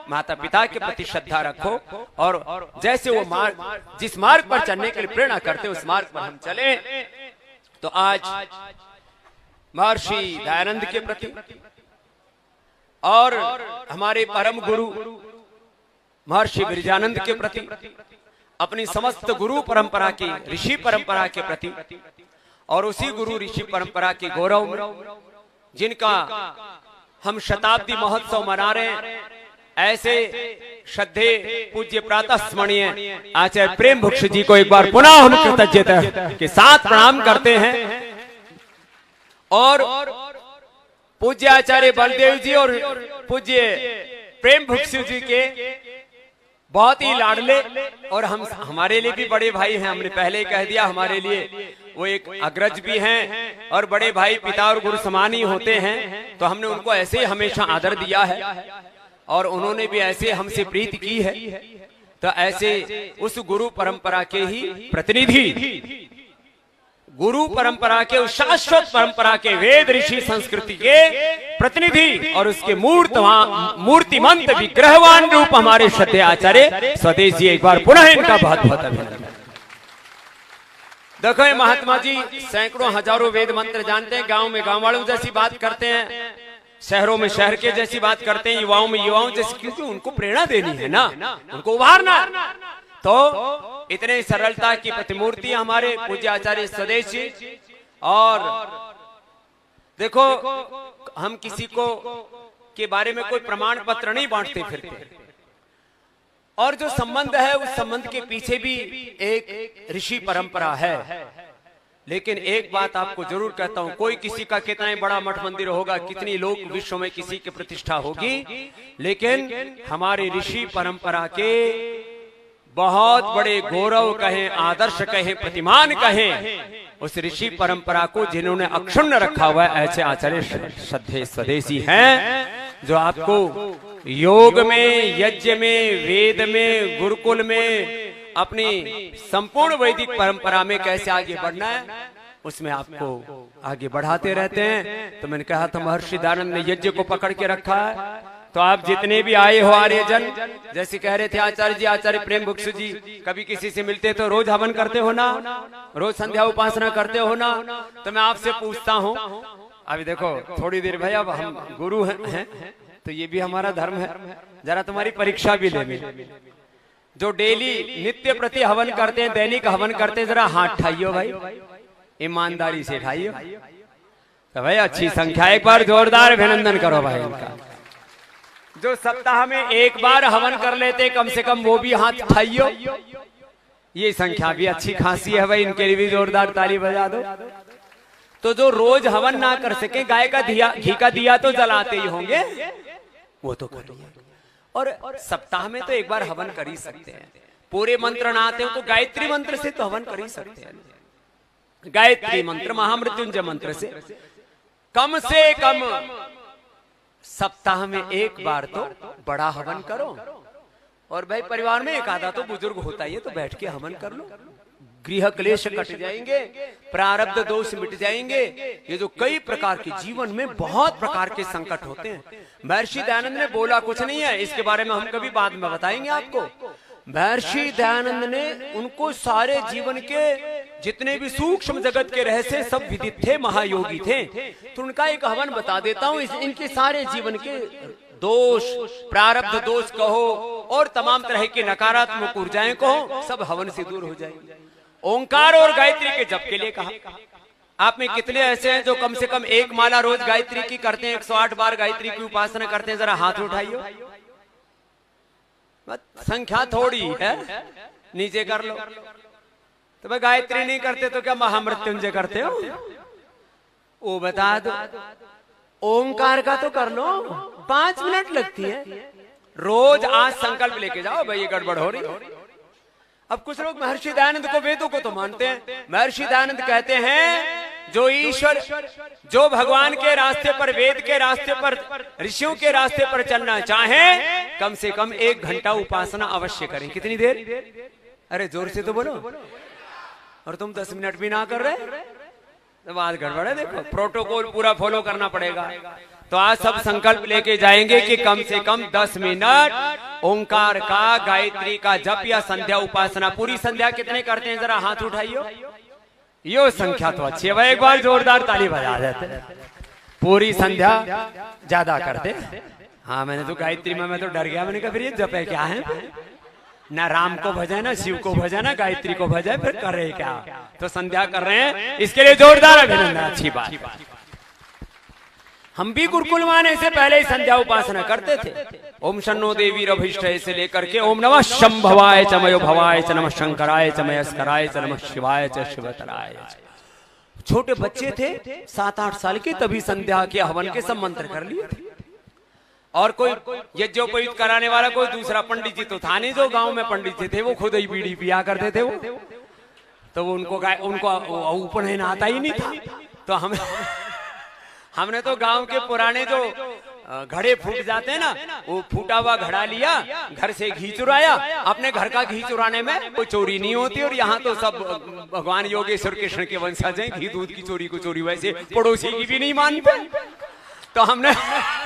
माता पिता के प्रति श्रद्धा रखो, और जैसे वो मार्ग, जिस मार्ग पर चलने के लिए प्रेरणा करते उस मार्ग पर हम चले। तो आज महर्षि दयानंद के प्रति और हमारे परम गुरु महर्षि विरजानंद के प्रति, अपनी समस्त गुरु परंपरा की, ऋषि परंपरा के प्रति, और उसी गुरु ऋषि परंपरा के गौरव में जिनका हम शताब्दी महोत्सव मना रहे हैं, ऐसे श्रद्धेय पूज्य प्रातः स्मरणीय आचार्य प्रेम भुक्ष जी को एक बार पुनः हम कृतज्ञता के साथ प्रणाम करते हैं। और पूज्य आचार्य बलदेव जी और पूज्य प्रेम भुक्ष जी के बहुत ही लाडले, और हम हमारे लिए भी बड़े भाई हैं। हमने पहले ही कह दिया, हमारे लिए वो एक अग्रज भी हैं और बड़े भाई पिता और गुरु समान ही होते हैं। तो हमने उनको ऐसे हमेशा आदर दिया है और उन्होंने भी ऐसे हमसे प्रीति की है। तो ऐसे उस गुरु परंपरा के ही प्रतिनिधि, गुरु परंपरा के उस शाश्वत परंपरा के वेद ऋषि संस्कृति के प्रतिनिधि और उसके मूर्तिमंत विग्रहवान रूप हमारे श्रद्धेय आचार्य स्वदेशी, एक बार पुनः इनका बहुत बहुत अभिनंदन। देखो ये महात्मा जी सैकड़ों हजारों वेद मंत्र जानते हैं, गांव में गांव वालों जैसी बात करते हैं, शहरों में शहर के जैसी बात करते हैं, युवाओं में युवाओं जैसी, क्योंकि उनको प्रेरणा देनी है ना, उनको उभारना। तो इतने सरलता की प्रतिमूर्ति हमारे पूज्य आचार्य स्वदेशी। और देखो हम किसी को के बारे में कोई प्रमाण पत्र नहीं बांटते फिरते, और जो संबंध है उस संबंध के पीछे भी एक ऋषि परंपरा है। लेकिन एक बात आपको जरूर कहता हूं, कोई किसी का कितना ही बड़ा मठ मंदिर होगा, कितनी लोग विश्व में किसी की प्रतिष्ठा होगी, लेकिन हमारे ऋषि परंपरा के बहुत बड़े गौरव कहें, आदर्श कहें, प्रतिमान कहें, उस ऋषि परंपरा को जिन्होंने अक्षुण्ण रखा हुआ है, ऐसे आचार्य श्रद्धेय स्वदेशी हैं, जो आपको योग में, यज्ञ में, वेद में, गुरुकुल में, अपनी संपूर्ण वैदिक परंपरा में कैसे आगे बढ़ना है उसमें आपको आगे बढ़ाते रहते हैं। तो मैंने कहा था महर्षि दयानंद ने यज्ञ को पकड़ के रखा है। तो आप जितने भी आए हो आर्यजन, जैसे कह रहे थे आचार्य जी, आचार्य प्रेम भिक्षु जी, कभी किसी से मिलते तो रोज हवन करते हो ना, रोज संध्या उपासना करते हो ना। तो मैं आपसे पूछता हूँ, अभी देखो थोड़ी देर भाई, अब हम गुरु हैं तो ये भी हमारा धर्म है, जरा तुम्हारी परीक्षा भी लेनी। जो डेली नित्य प्रति हवन करते हैं, दैनिक हवन करते हैं, जरा हाथ ठाइयो भाई, ईमानदारी से ठाइयो। तो भाई अच्छी संख्या, एक बार जोरदार अभिनंदन करो भाई इनका। जो सप्ताह में एक बार हवन कर लेते कम से कम वो भी हाथ ठाइयो, ये संख्या भी अच्छी खासी है भाई, इनके लिए भी जोरदार ताली बजा दो। तो जो रोज हवन ना कर सके, गाय का घी का दिया तो जलाते ही होंगे, वो तो करिए। और सप्ताह में तो एक बार हवन कर ही सकते हैं। पूरे मंत्र ना आते हो तो गायत्री मंत्र से तो हवन कर ही सकते हैं। गायत्री मंत्र, महामृत्युंजय मंत्र से कम सप्ताह में एक बार तो बड़ा हवन करो। और भाई परिवार में एक आधा तो बुजुर्ग होता ही है, तो बैठ के हवन कर लो, गृह क्लेश कट जाएंगे, प्रारब्ध दोष मिट जाएंगे। ये जो कई प्रकार के जीवन में बहुत प्रकार के संकट होते हैं, महर्षि दयानंद ने बोला कुछ नहीं है, इसके बारे में हम कभी बाद में बताएंगे आपको। महर्षि दयानंद ने उनको सारे जीवन के जितने भी सूक्ष्म जगत के रहस्य सब विदित थे, महायोगी थे। तो उनका एक हवन बता देता हूँ, इनके सारे जीवन के दोष, प्रारब्ध दोष कहो और तमाम तरह की नकारात्मक ऊर्जाएं कहो, सब हवन से दूर हो जाएंगे। ओंकार और गायत्री के जप के लिए कहा। आप में कितने ऐसे हैं जो कम से कम एक माला रोज गायत्री की करते हैं, 108 बार गायत्री की उपासना करते हैं? जरा हाथ उठाइए। संख्या थोड़ी है, नीचे कर लो। तो भाई गायत्री नहीं करते तो क्या महामृत्युंजय करते हो? वो बता दो। ओंकार का तो कर लो, 5 मिनट लगती है रोज। आज संकल्प लेके जाओ भाई, ये गड़बड़ हो रही। अब कुछ लोग महर्षि दयानंद को, वेदों को तो मानते हैं। महर्षि दयानंद कहते हैं जो ईश्वर, जो भगवान के रास्ते पर, वेद के रास्ते पर, ऋषियों के रास्ते पर चलना चाहे, कम से कम 1 घंटा उपासना अवश्य करें। कितनी देर? अरे जोर से तो बोलो। और तुम 10 मिनट भी ना कर रहे तो बात गड़बड़ है। देखो प्रोटोकॉल पूरा फॉलो करना पड़ेगा। तो आज सब संकल्प लेके जाएंगे कि कम से कम 10 मिनट ओंकार का, गायत्री का जप या संध्या उपासना। पूरी संध्या कितने करते हैं? जरा हाथ उठाइयो। यो संख्या तो अच्छी है भाई, एक बार जोरदार ताली बजा देते। पूरी संध्या ज्यादा करते। हाँ मैंने तो गायत्री में मैं तो डर गया, मैंने कहा फिर ये जप है क्या है? ना राम को भजे, ना शिव को भजे, ना गायत्री को भजे, फिर कर रहे क्या? तो संध्या कर रहे हैं, इसके लिए जोरदार अभिनंदन। अच्छी बात। हम भी गुरुकुल में आने से पहले ही संध्या उपासना करते थे। ओम शन्नो देवी रभिष्ठ से लेकर के ओम नमः शंभवाय च मयो भवाय च, नमः शंकराय च मयस्कराय च, नमः शिवाय च शिवतराय। छोटे बच्चे थे 7-8 साल के, तभी संध्या के हवन के सब मंत्र कर लिए थे। और कोई यज्ञोपवीत कराने वाला कोई दूसरा पंडित जी तो था नहीं। जो गांव में पंडित जी थे वो खुद ही बीड़ी पिया करते थे। वो तो वो उनको उपनयन आता ही नहीं था। तो हमने तो गांव के पुराने जो घड़े फूट जाते हैं ना, वो फूटा हुआ घड़ा लिया, घर से घी चुराया। अपने घर का घी चुराने में कोई चोरी नहीं होती, और यहाँ तो सब भगवान योगेश्वर कृष्ण के वंशज हैं, घी दूध की चोरी को चोरी वैसे पड़ोसी की भी नहीं मानते। तो हमने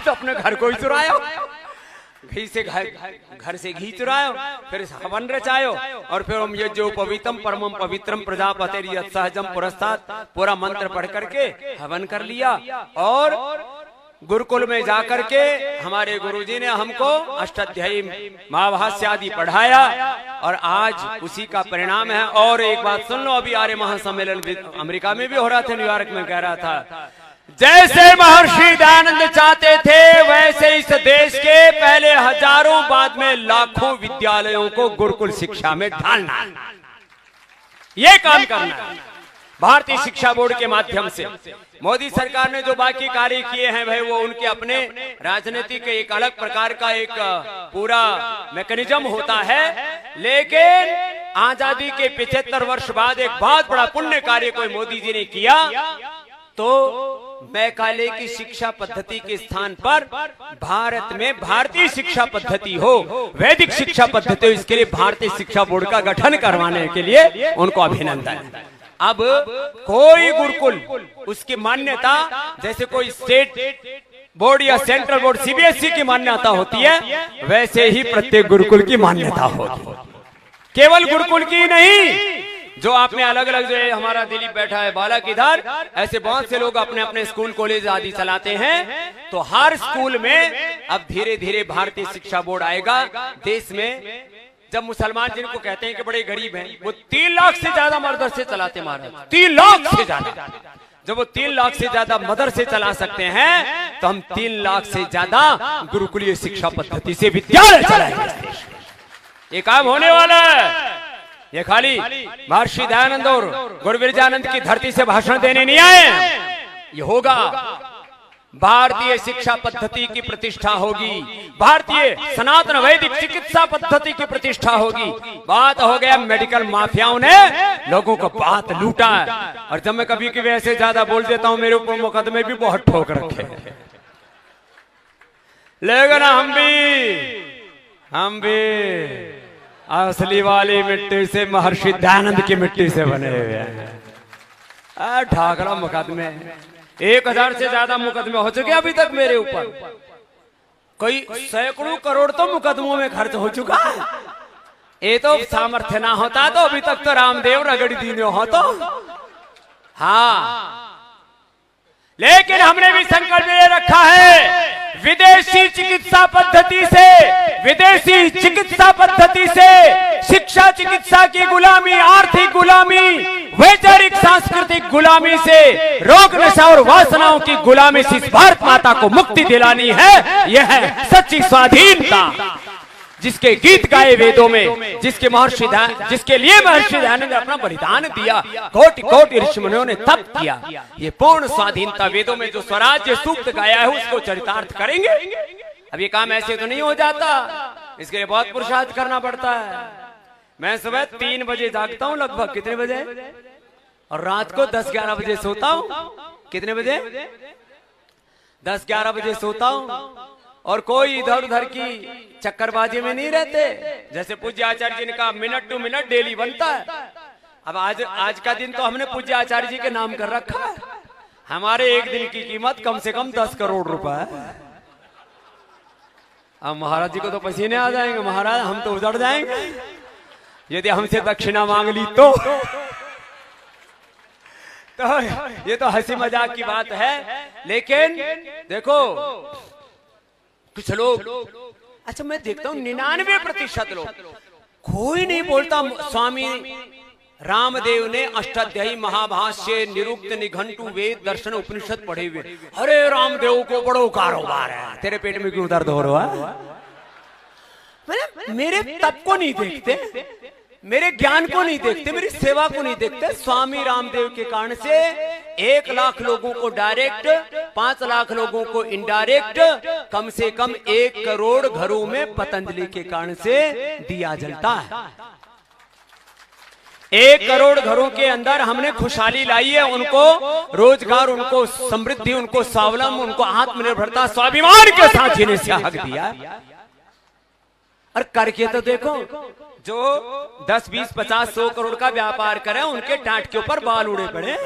तो अपने घर को ही चुराया, घी से घर से घी चुरायो, फिर हवन रचायो, और फिर हम ये जो पवित्रम परमम पवित्रम प्रजापति सहजम पुरस्तात् पूरा मंत्र पढ़ करके हवन कर लिया। और गुरुकुल में जाकर के हमारे गुरुजी ने हमको अष्टाध्यायी महाभाष्य आदि पढ़ाया, और आज उसी का परिणाम है। और एक बात सुन लो, अभी आर्य महासम्मेलन अमेरिका में भी हो रहा था, न्यूयॉर्क में कह रहा था, जैसे महर्षि दयानंद चाहते थे वैसे इस देश के पहले हजारों बाद में लाखों विद्यालयों को गुरुकुल शिक्षा में ढालना, ये काम करना है भारतीय शिक्षा बोर्ड के माध्यम से। मोदी सरकार ने जो बाकी कार्य किए हैं भाई, वो उनके अपने राजनीतिक एक अलग प्रकार का एक पूरा मैकेनिज्म होता है, लेकिन आजादी के 75 वर्ष बाद एक बहुत बड़ा पुण्य कार्य कोई मोदी जी ने किया। तो मैकाले की शिक्षा पद्धति के स्थान पर भारत में भारतीय शिक्षा पद्धति हो, वैदिक शिक्षा पद्धति हो, इसके लिए भारतीय शिक्षा बोर्ड का गठन करवाने के लिए उनको अभिनंदन। अब कोई गुरुकुल उसकी मान्यता जैसे कोई स्टेट बोर्ड या सेंट्रल बोर्ड सीबीएसई की मान्यता होती है, वैसे ही प्रत्येक गुरुकुल की मान्यता होती है, केवल गुरुकुल की नहीं। जो आपने अलग अलग, जो हमारा दिलीप बैठा है बालक इधर, ऐसे बहुत से लोग अपने अपने स्कूल कॉलेज आदि चलाते हैं। तो हर स्कूल में अब धीरे धीरे भारतीय शिक्षा बोर्ड आएगा देश में। जब मुसलमान जिनको कहते हैं कि बड़े गरीब हैं, वो 3 लाख से ज्यादा मदरसे चलाते महाराज, 3 लाख से ज्यादा। जब वो 3 लाख से ज्यादा मदरसे चला सकते हैं, तो हम 3 लाख से ज्यादा गुरुकुलीय शिक्षा पद्धति से विद्यालय चलाएंगे। ये काम होने वाला है। ये खाली महर्षि दयानंद और गुरु विरजानंद की धरती से भाषण देने नहीं आए, ये होगा। भारतीय शिक्षा पद्धति की प्रतिष्ठा होगी, भारतीय सनातन वैदिक चिकित्सा पद्धति की प्रतिष्ठा होगी। बात हो गया मेडिकल माफियाओं ने लोगों को बात लूटा है, और जब मैं कभी कभी ऐसे ज्यादा बोल देता हूं, मेरे ऊपर मुकदमे भी बहुत ठोक रखे हैं, लेकिन हम भी असली वाली मिट्टी से, महर्षि दयानंद की मिट्टी से बने हुए हैं। ठाकरा मुकदमे 1000 से ज्यादा मुकदमे हो चुके अभी तक मेरे ऊपर, कई सैकड़ों करोड़ तो मुकदमों में खर्च हो चुका है। ये तो सामर्थ्य ना होता तो अभी तक तो रामदेव रगड़ी दीने हो तो। हाँ, लेकिन हमने भी संकल्प ले रखा है, विदेशी चिकित्सा पद्धति से, विदेशी चिकित्सा पद्धति से शिक्षा चिकित्सा की गुलामी, आर्थिक गुलामी, वैचारिक सांस्कृतिक गुलामी से, रोग नशा और वासनाओं की गुलामी से इस भारत माता को मुक्ति दिलानी है। यह है सच्ची स्वाधीनता, जिसके गीत गाए वेदों में, जिसके लिए महर्षि दयानंद ने अपना बलिदान दिया, कोटि कोटि ऋषि मुनियों ने तप किया। ये पूर्ण स्वाधीनता वेदों में जो स्वराज्य सूक्त गाया है, उसको चरितार्थ करेंगे। अब ये काम ऐसे तो नहीं हो जाता, इसके लिए बहुत पुरुषार्थ करना पड़ता है। मैं सुबह 3 बजे जागता हूँ लगभग, कितने बजे, और रात को 10-11 बजे सोता हूँ। कितने बजे? 10-11 बजे सोता हूँ, और कोई इधर उधर की चक्करबाजी में नहीं रहते। जैसे पूज्य आचार्य जी का मिनट टू मिनट डेली बनता है। अब आज का दिन तो हमने पूज्य आचार्य जी के नाम कर रखा है। हमारे एक दिन की कीमत कम से कम 10 करोड़ रुपए है। अब महाराज जी को तो पसीने आ जाएंगे, महाराज हम तो उजड़ जाएंगे यदि हमसे दक्षिणा मांग ली तो ये तो हंसी मजाक की बात है। लेकिन देखो कुछ लोग, अच्छा मैं देखता हूँ 99% लोग, कोई नहीं बोलता स्वामी रामदेव ने अष्टाध्यायी महाभाष्य निरुक्त निघंटु वेद दर्शन उपनिषद पढ़े हुए। अरे रामदेव को बड़ो कारोबार है, तेरे पेट में क्यों दर्द हो रहा है? मेरे तप को नहीं देखते, मेरे ज्ञान को नहीं देखते, मेरी सेवा को नहीं देखते। स्वामी रामदेव के कारण से 1 लाख लोगों को डायरेक्ट, 5 लाख लोगों को इनडायरेक्ट, कम से कम 1 करोड़ घरों में पतंजलि के कारण से दिया जलता है। 1 करोड़ घरों के अंदर हमने खुशहाली लाई है, उनको रोजगार, उनको समृद्धि, उनको स्वावलंबन, उनको आत्मनिर्भरता, स्वाभिमान के साथ जीने से हक दिया। और करके तो देखो, जो 10, 20, 50, 100 करोड़ का व्यापार करे उनके टाट के ऊपर बाल उड़े पड़े,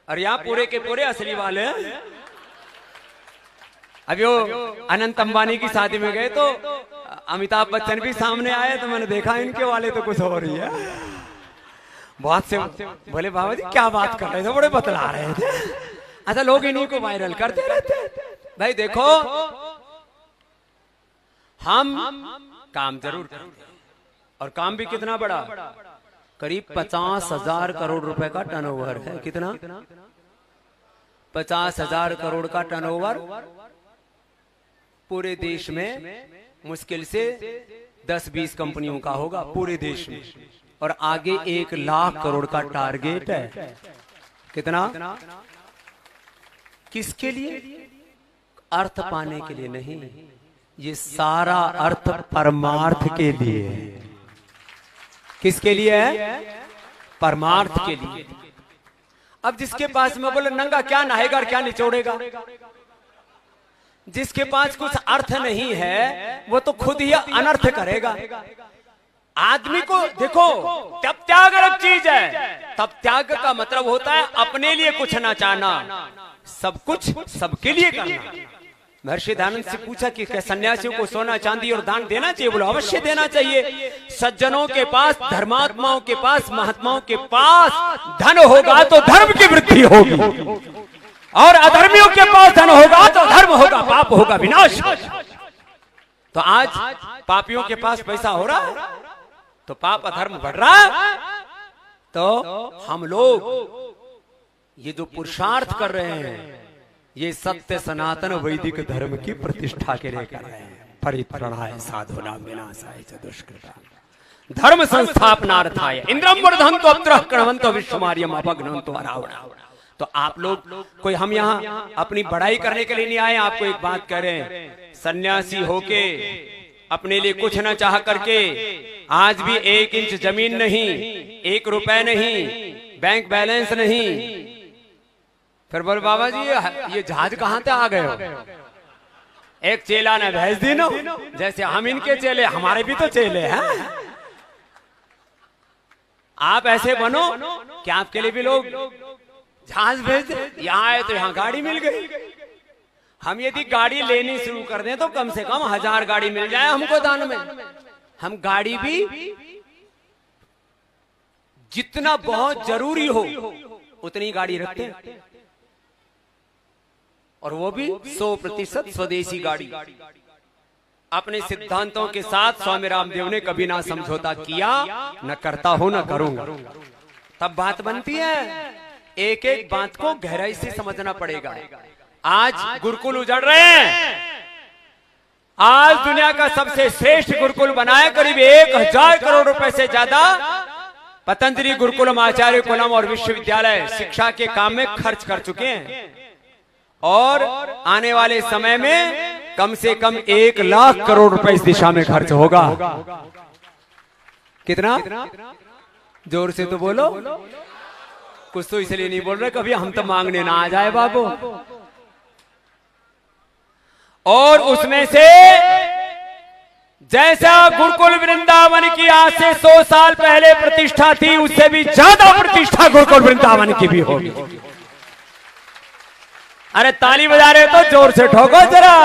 और यहाँ पूरे के पूरे असली वाले हैं। अभी वो अनंत अंबानी की शादी में गए तो अमिताभ बच्चन भी सामने आए, तो मैंने देखा इनके वाले तो कुछ हो रही है। बहुत से बोले बाबा जी क्या बात कर रहे थे, बड़े बतला रहे थे। अच्छा, लोग इन्हीं को वायरल करते रहते। भाई देखो, हम काम जरूर करते हैं, और काम भी कितना बड़ा, करीब 50,000 करोड़ रुपए का टर्नओवर है। कितना? 50,000 करोड़ का टर्नओवर पूरे देश में मुश्किल से 10-20 कंपनियों का होगा पूरे देश में, और आगे 1 लाख करोड़ का टारगेट है। कितना? किसके लिए? अर्थ पाने के लिए नहीं, ये सारा अर्थ परमार्थ के लिए है। किसके लिए है? परमार्थ के लिए। अब जिसके पास में बोले नंगा क्या नहाएगा और क्या निचोड़ेगा, जिसके पास कुछ अर्थ नहीं है वो तो खुद ही अनर्थ करेगा। आदमी को देखो, तब त्याग अलग चीज है। तब त्याग का मतलब होता है अपने लिए कुछ ना चाहना, सब कुछ सबके लिए करना। महर्षि दयानंद से पूछा कि क्या सन्यासियों को सोना चांदी और दान देना चाहिए? बोलो अवश्य देना चाहिए। सज्जनों के पास, धर्मात्माओं के पास, महात्माओं के पास धन होगा तो धर्म की वृद्धि होगी, और अधर्मियों के पास धन होगा तो धर्म होगा, पाप होगा, विनाश। तो आज पापियों के पास पैसा हो रहा है तो पाप अधर्म बढ़ रहा है। तो हम लोग ये जो पुरुषार्थ कर रहे हैं, ये सत्य सनातन वैदिक धर्म की प्रतिष्ठा के लिए कर रहे हैं। परित्राणाय साधूनां विनाशाय च दुष्कृतां धर्म संस्थापनार्थाय इंद्रम वर्धन्तो अत्रः कृण्वन्तो विश्वमार्यम् अपघ्नन्तो रावणः। तो आप लोग, कोई हम यहाँ अपनी बड़ाई करने के लिए नहीं आए। आपको एक बात कह रहे हैं, सन्यासी होके अपने लिए कुछ न चाह करके, आज भी 1 इंच जमीन नहीं, 1 रुपए नहीं, बैंक बैलेंस नहीं, फिर बोल बाबा जी ये जहाज कहां से आ गए हो? एक चेला ने भेज दी ना, जैसे हम इनके चेले, हमारे भी तो चेले हैं। आप ऐसे बनो कि आपके लिए भी लोग जहाज भेज दे। यहाँ आए तो यहाँ गाड़ी मिल गई। हम यदि गाड़ी लेनी शुरू कर दें तो कम से कम 1000 गाड़ी मिल जाए हमको दान में। हम गाड़ी भी जितना बहुत जरूरी हो उतनी गाड़ी रखते हैं, और वो भी 100% स्वदेशी गाड़ी। अपने सिद्धांतों के साथ स्वामी रामदेव ने कभी ना समझौता किया, न करता हूं न करूंगा। तब बात बनती है। एक एक बात को गहराई से समझना पड़ेगा। आज गुरुकुल उजड़ रहे हैं। आज दुनिया का सबसे श्रेष्ठ गुरुकुल बनाए, करीब 1000 करोड़ रुपए से ज्यादा पतंजलि गुरुकुलम, आचार्य कुलम और विश्वविद्यालय शिक्षा के काम में खर्च कर चुके हैं, और आने वाले समय में कम से कम 1 लाख करोड़ रुपए इस दिशा में खर्च होगा। कितना? जोर से तो बोलो। कुछ तो इसलिए नहीं बोल रहे कभी हम तो मांगने ना आ जाए बाबू। और उसमें से जैसा गुरुकुल वृंदावन की आज से 100 साल पहले प्रतिष्ठा थी, उससे भी ज्यादा प्रतिष्ठा गुरुकुल वृंदावन की भी होगी। अरे ताली बजा रहे तो जोर से ठोको जरा,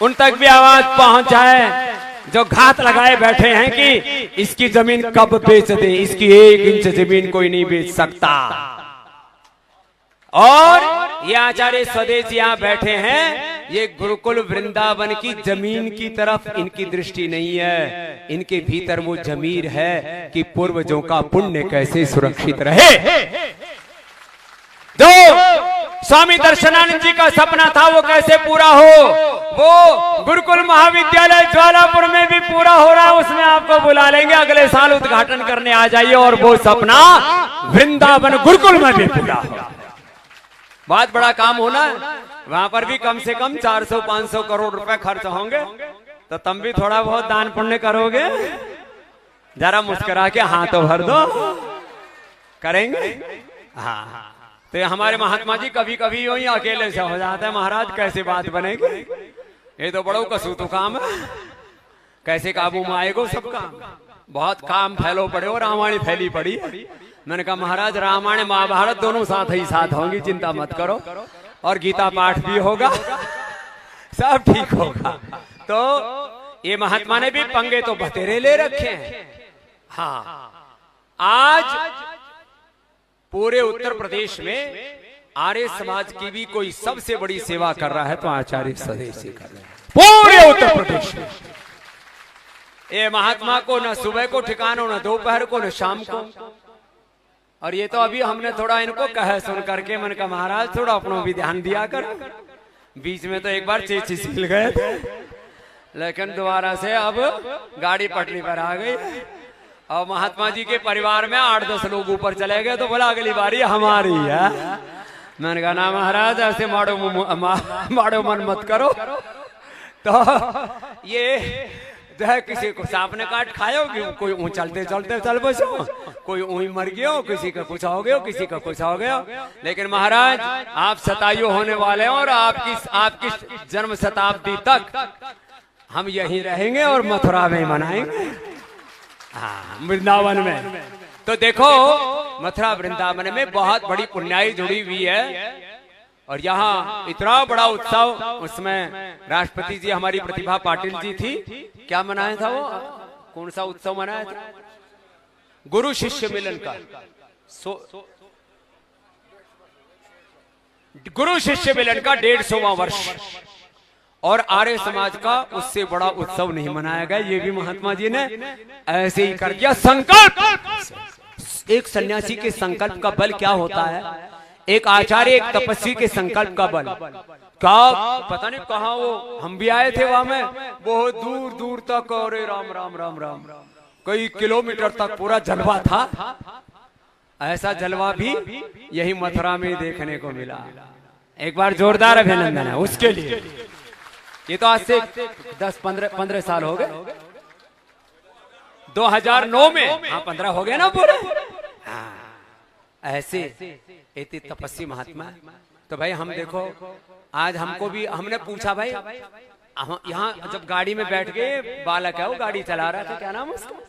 उन तक भी आवाज पहुंच जाए जो घात लगाए बैठे हैं कि इसकी जमीन कब बेच दे, इसकी 1 इंच जमीन कोई नहीं बेच सकता। और ये आचार्य स्वदेश यहाँ बैठे हैं, ये गुरुकुल वृंदावन की जमीन की तरफ इनकी दृष्टि नहीं है। इनके भीतर वो जमीर है कि पूर्वजों का पुण्य कैसे सुरक्षित रहे। जो स्वामी दर्शनानंद जी का सपना था वो कैसे पूरा हो, वो गुरुकुल महाविद्यालय ज्वालापुर में भी पूरा हो रहा है। उसमें आपको बुला लेंगे, अगले साल उद्घाटन करने आ जाइए, और वो सपना वृंदावन गुरुकुल में भी पूरा हो। बहुत बड़ा काम होना है। वहां पर भी कम से कम 400-500 करोड़ रुपए खर्च होंगे, तो तुम भी थोड़ा बहुत दान पुण्य करोगे। जरा मुस्कुरा के हाथ तो भर दो, करेंगे? हाँ। तो हमारे महात्मा जी कभी कभी यूं ही अकेले से हो जाते हैं, महाराज कैसे बात बनेगी, ये तो बड़ो कसूतो काम है, कैसे काबू में आएगो सब काम, बहुत काम फैलो पड़े हो, रामायण फैली पड़ी। मैंने कहा महाराज रामायण महाभारत दोनों साथ ही साथ होंगी, चिंता मत करो, और गीता पाठ भी होगा, सब ठीक होगा। तो ये महात्मा ने भी पंगे तो बतेरे ले रखे हैं। हाँ, आज पूरे उत्तर प्रदेश में आर्य समाज की भी कोई सबसे बड़ी सेवा कर रहा है तो आचार्य स्वदेशी कर रहे हैं पूरे उत्तर प्रदेश में। ये महात्मा को न सुबह को ठिकानो, न दोपहर को, न शाम को। और ये तो अभी हमने थोड़ा इनको कहे सुन करके मैंने कहा महाराज थोड़ा अपनों भी ध्यान दिया कर। बीच में तो एक बार चेची सील गए थे, लेकिन दोबारा से अब गाड़ी पटरी पर आ गई और महात्मा जी के परिवार में 8-10 लोग ऊपर चले गए, तो बोला अगली बारी हमारी है। मैंने कहा ना महाराज ऐसे माड़ो मन मत करो। तो ये जो है किसी को सांप ने काट खाया हो, कोई चलते चलते चल बसो, कोई ऊही मर गया हो, किसी का कुछ हो गया, किसी का कुछ हो गया। लेकिन महाराज आप शतायु होने वाले हैं और आपकी जन्म शताब्दी तक हम यहीं रहेंगे और मथुरा में मनाएंगे, हाँ वृंदावन में। तो देखो मथुरा वृंदावन में बहुत बड़ी पुण्याई जुड़ी हुई है और यहाँ इतना बड़ा उत्सव, उसमें राष्ट्रपति जी हमारी प्रतिभा पाटिल जी थी, क्या मनाया था वो, कौन सा उत्सव मनाया था, गुरु शिष्य मिलन का, गुरु शिष्य मिलन का 150वां वर्ष। और आर्य समाज का उससे बड़ा उत्सव नहीं मनाया गया, ये भी महात्मा जी ने ऐसे ही कर दिया। संकल्प, एक सन्यासी के संकल्प का बल क्या होता है, एक आचार्य एक तपस्वी के संकल्प का बल क्या, पता नहीं कहाँ वो, हम भी आए थे वहां में, बहुत दूर दूर तक, और राम राम राम राम कई किलोमीटर तक पूरा जलवा था। ऐसा जलवा भी यही मथुरा में देखने को मिला। एक बार जोरदार अभिनंदन है उसके लिए। ये तो आज से 10-15 साल हो गए, 2009 में, हाँ 15 हो गए ना पूरे। ऐसे इतने तपस्वी महात्मा। तो भाई हम देखो आज हमको भी, हमने पूछा भाई यहाँ जब गाड़ी में बैठ गए, बालक है वो गाड़ी चला रहा था, क्या नाम उसका,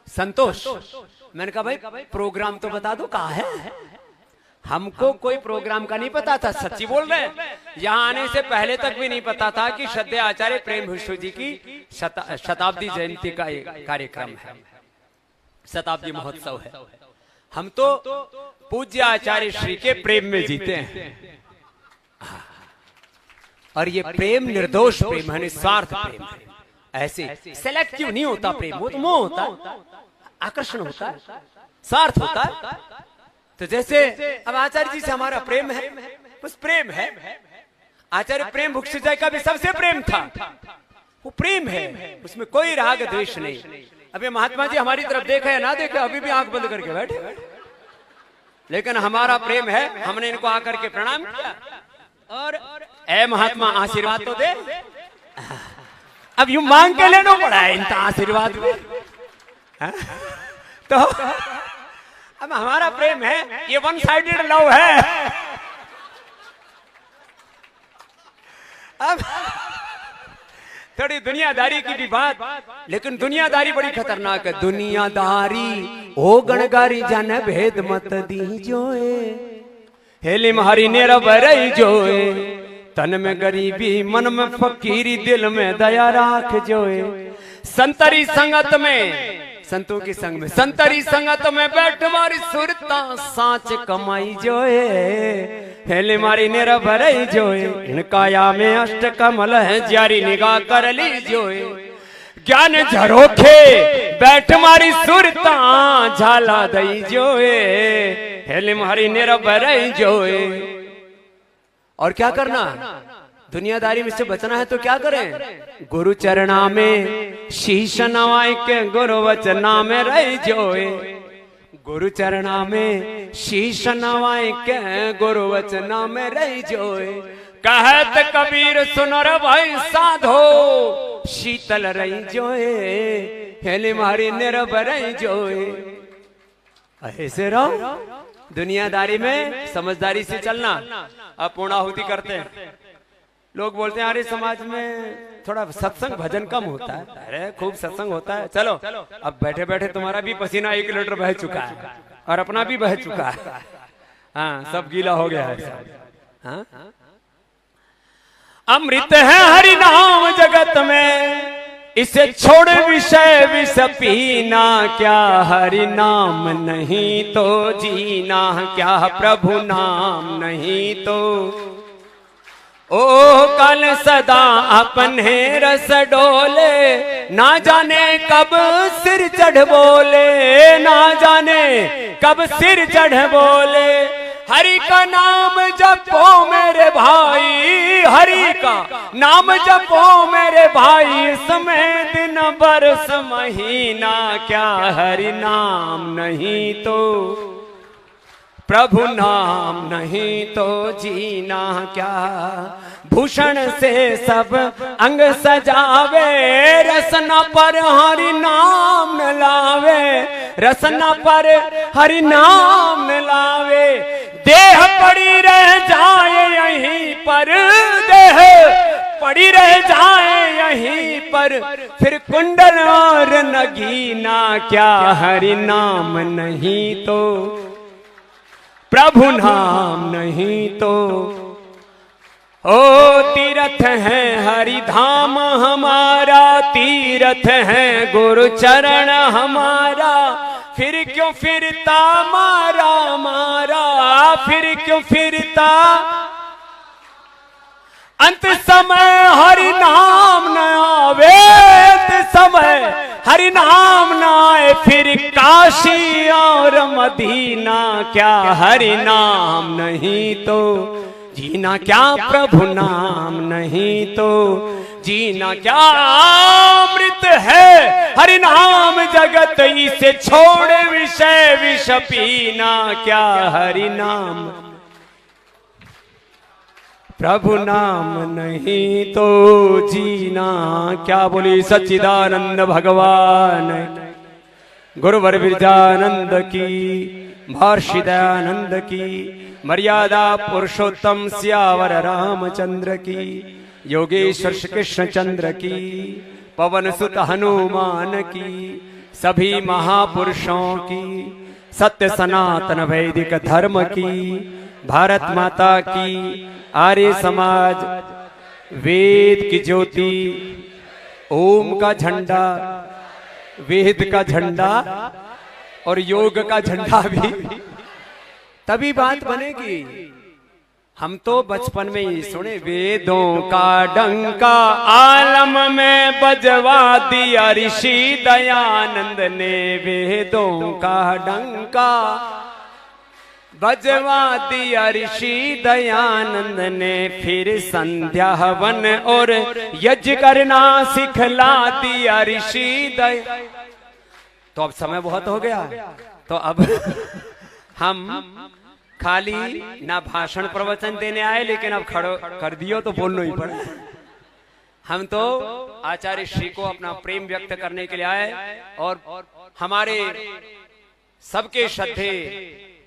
संतोष। मैंने कहा भाई प्रोग्राम तो बता दो कहाँ है, हमको कोई प्रोग्राम का नहीं पता था, सच्ची बोल रहे हैं। यहाँ आने से पहले तक भी नहीं पता था कि श्रद्धेय आचार्य प्रेम विष्णु जी की शताब्दी जयंती का कार्यक्रम है, शताब्दी महोत्सव है। हम तो पूज्य आचार्य श्री के प्रेम में जीते हैं, और ये प्रेम निर्दोष प्रेम है, निस्वार्थ प्रेम है। ऐसे सेलेक्टिव नहीं होता प्रेम, वो तो मोह होता है, आकर्षण होता है, स्वार्थ होता है। तो जैसे अब आचार्य जी से हमारा प्रेम है, बस प्रेम है। आचार्य प्रेम भुक्षुजय का भी सबसे प्रेम था, वो प्रेम है, उसमें कोई राग द्वेष नहीं। अभी महात्मा जी हमारी तरफ देखे या ना देखे, अभी भी आंख बंद करके बैठे, लेकिन हमारा प्रेम है, हमने इनको आकर के प्रणाम किया और ए महात्मा आशीर्वाद तो दे। अब यूं मांग के लेना पड़ा है इनका आशीर्वाद भी। तो अब हमारा प्रेम है, ये वन साइडेड लव है। अब थोड़ी दुनियादारी की भी बात, लेकिन दुनियादारी बड़ी खतरनाक है। दुनियादारी ओ गणगारी जाने भेद मत दी जोए, हेली महारी नेरा बरई जोए, तन में गरीबी मन में फकीरी दिल में दया राख जोए। संतरी संगत में, संतों की संग में, संतरी संगत में बैठ मारी सुरता साच कमाई जोए, हेले मारी नेरा भरई जोए। इनकाया में अष्ट कमल है, जारी निगाह कर ली जोए। ज्ञान झरोखे बैठ मारी सुरता झाला दई जोए, हेले मारी नेरा भरई जोए। और क्या करना, दुनियादारी में से बचना है तो क्या करें, गुरु चरणा में शीश नवाई के गुरु वचना में रह जोए। गुरु चरणा में शीश नवाई के गुरु वचना में रह जोए। कहत कबीर सुनो रे भाई साधो, शीतल रही जोए, हेले मारी निरबर रही जोए। ऐसे रहो, दुनियादारी में समझदारी से चलना। अब पूर्णाहुति करते हैं। लोग बोलते हैं अरे समाज में थोड़ा सत्संग भजन कम होता है। अरे खूब सत्संग होता है। चलो अब बैठे बैठे तुम्हारा भी पसीना 1 लीटर बह चुका है और अपना भी बह चुका है। हाँ, सब गीला हो गया है। हाँ? अमृत है हरि नाम जगत में, इसे छोड़ विषय विष पीना। क्या हरि नाम नहीं तो जीना, क्या प्रभु नाम नहीं तो। ओ कल सदा अपने रस डोले, ना जाने कब सिर चढ़ बोले, ना जाने कब सिर चढ़ बोले। हरि का नाम जपो मेरे भाई, हरि का नाम जपो मेरे भाई। समय दिन बरस महीना, क्या हरि नाम नहीं तो प्रभु नाम नहीं तो जीना। क्या भूषण से सब अंग सजावे, रसना पर हरि नाम न लावे, रसना पर हरि नाम न लावे। देह पड़ी रह जाए यहीं पर, देह पड़ी रह जाए यहीं पर, फिर कुंडल और नगीना। क्या हरि नाम नहीं तो प्रभु नाम नहीं तो। ओ तीर्थ है हरि धाम हमारा, तीर्थ है गुरु चरण हमारा। फिर क्यों फिरता मारा मारा, फिर क्यों फिरता। अंत समय हरि नाम न आवे, अंत समय हरि नाम न आए, फिर काशी और मदीना। क्या हरि नाम नहीं तो जीना, क्या प्रभु नाम नहीं तो जीना। क्या अमृत है हरि नाम जगत, इसे छोड़ विषय विष पीना। क्या हरि नाम प्रभु नाम नहीं तो जीना। क्या बोली सच्चिदानंद भगवान गुरुवर विरजानंद की, महर्षि दयानंद की, मर्यादा पुरुषोत्तम सियावर रामचंद्र की, योगेश्वर श्री कृष्ण चंद्र की, पवन सुत हनुमान की, सभी महापुरुषों की, सत्य सनातन वैदिक धर्म की, भारत माता की, आर्य समाज, वेद की ज्योति, ओम का झंडा, वेद का झंडा और योग का झंडा भी, तभी बात बनेगी। हम तो बचपन में ही सुने, वेदों का डंका आलम में बजवा दिया ऋषि दयानंद ने, वेदों का डंका बजवा दिया ऋषि दयानंद ने। फिर संध्या हवन और यज्ञ करना सिखला दिया ऋषि दया। तो अब समय बहुत हो गया, तो अब हम खाली ना भाषण प्रवचन देने आए, लेकिन अब खड़ो कर दियो तो बोलना ही पड़े। हम तो आचार्य श्री को अपना प्रेम व्यक्त करने के लिए आए और हमारे सबके श्रद्धे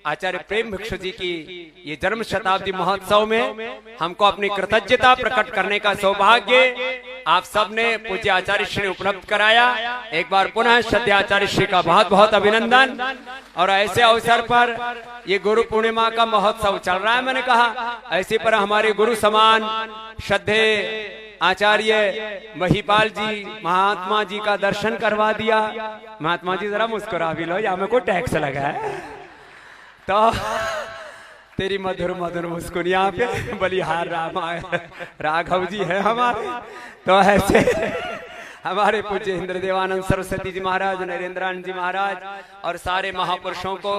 आचार्य प्रेम भिक्षु जी की ये जन्म शताब्दी महोत्सव में हमको अपनी कृतज्ञता प्रकट करने का सौभाग्य आप सब ने पूज्य आचार्य श्री ने उपलब्ध कराया। एक बार पुनः श्रद्धेय आचार्य श्री का बहुत बहुत अभिनंदन। और ऐसे अवसर पर ये गुरु पूर्णिमा का महोत्सव चल रहा है, मैंने कहा ऐसे पर हमारे गुरु समान श्रद्धेय आचार्य महिपाल जी महात्मा जी का दर्शन करवा दिया। महात्मा जी जरा मुस्कुरा भी लो, या में कोई टैक्स लगा है तो तेरी मधुर मधुर मुस्कुन यहाँ पे बलिहार राघव जी है हमारे। तो ऐसे हमारे पूज्य इंद्रदेवानंद सरस्वती जी महाराज, नरेंद्रानंद जी महाराज और सारे महापुरुषों को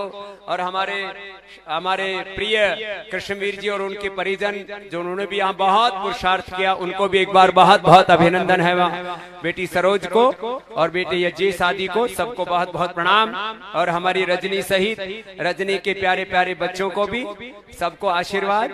और हमारे प्रिय कृष्णवीर जी और उनके परिजन जो उन्होंने भी यहाँ बहुत पुरुषार्थ किया, उनको भी एक बार बहुत बहुत अभिनंदन है। बेटी सरोज को और बेटे यज्ञेश आदि को सबको बहुत बहुत प्रणाम। और हमारी रजनी सहित रजनी के प्यारे प्यारे बच्चों को भी सबको आशीर्वाद।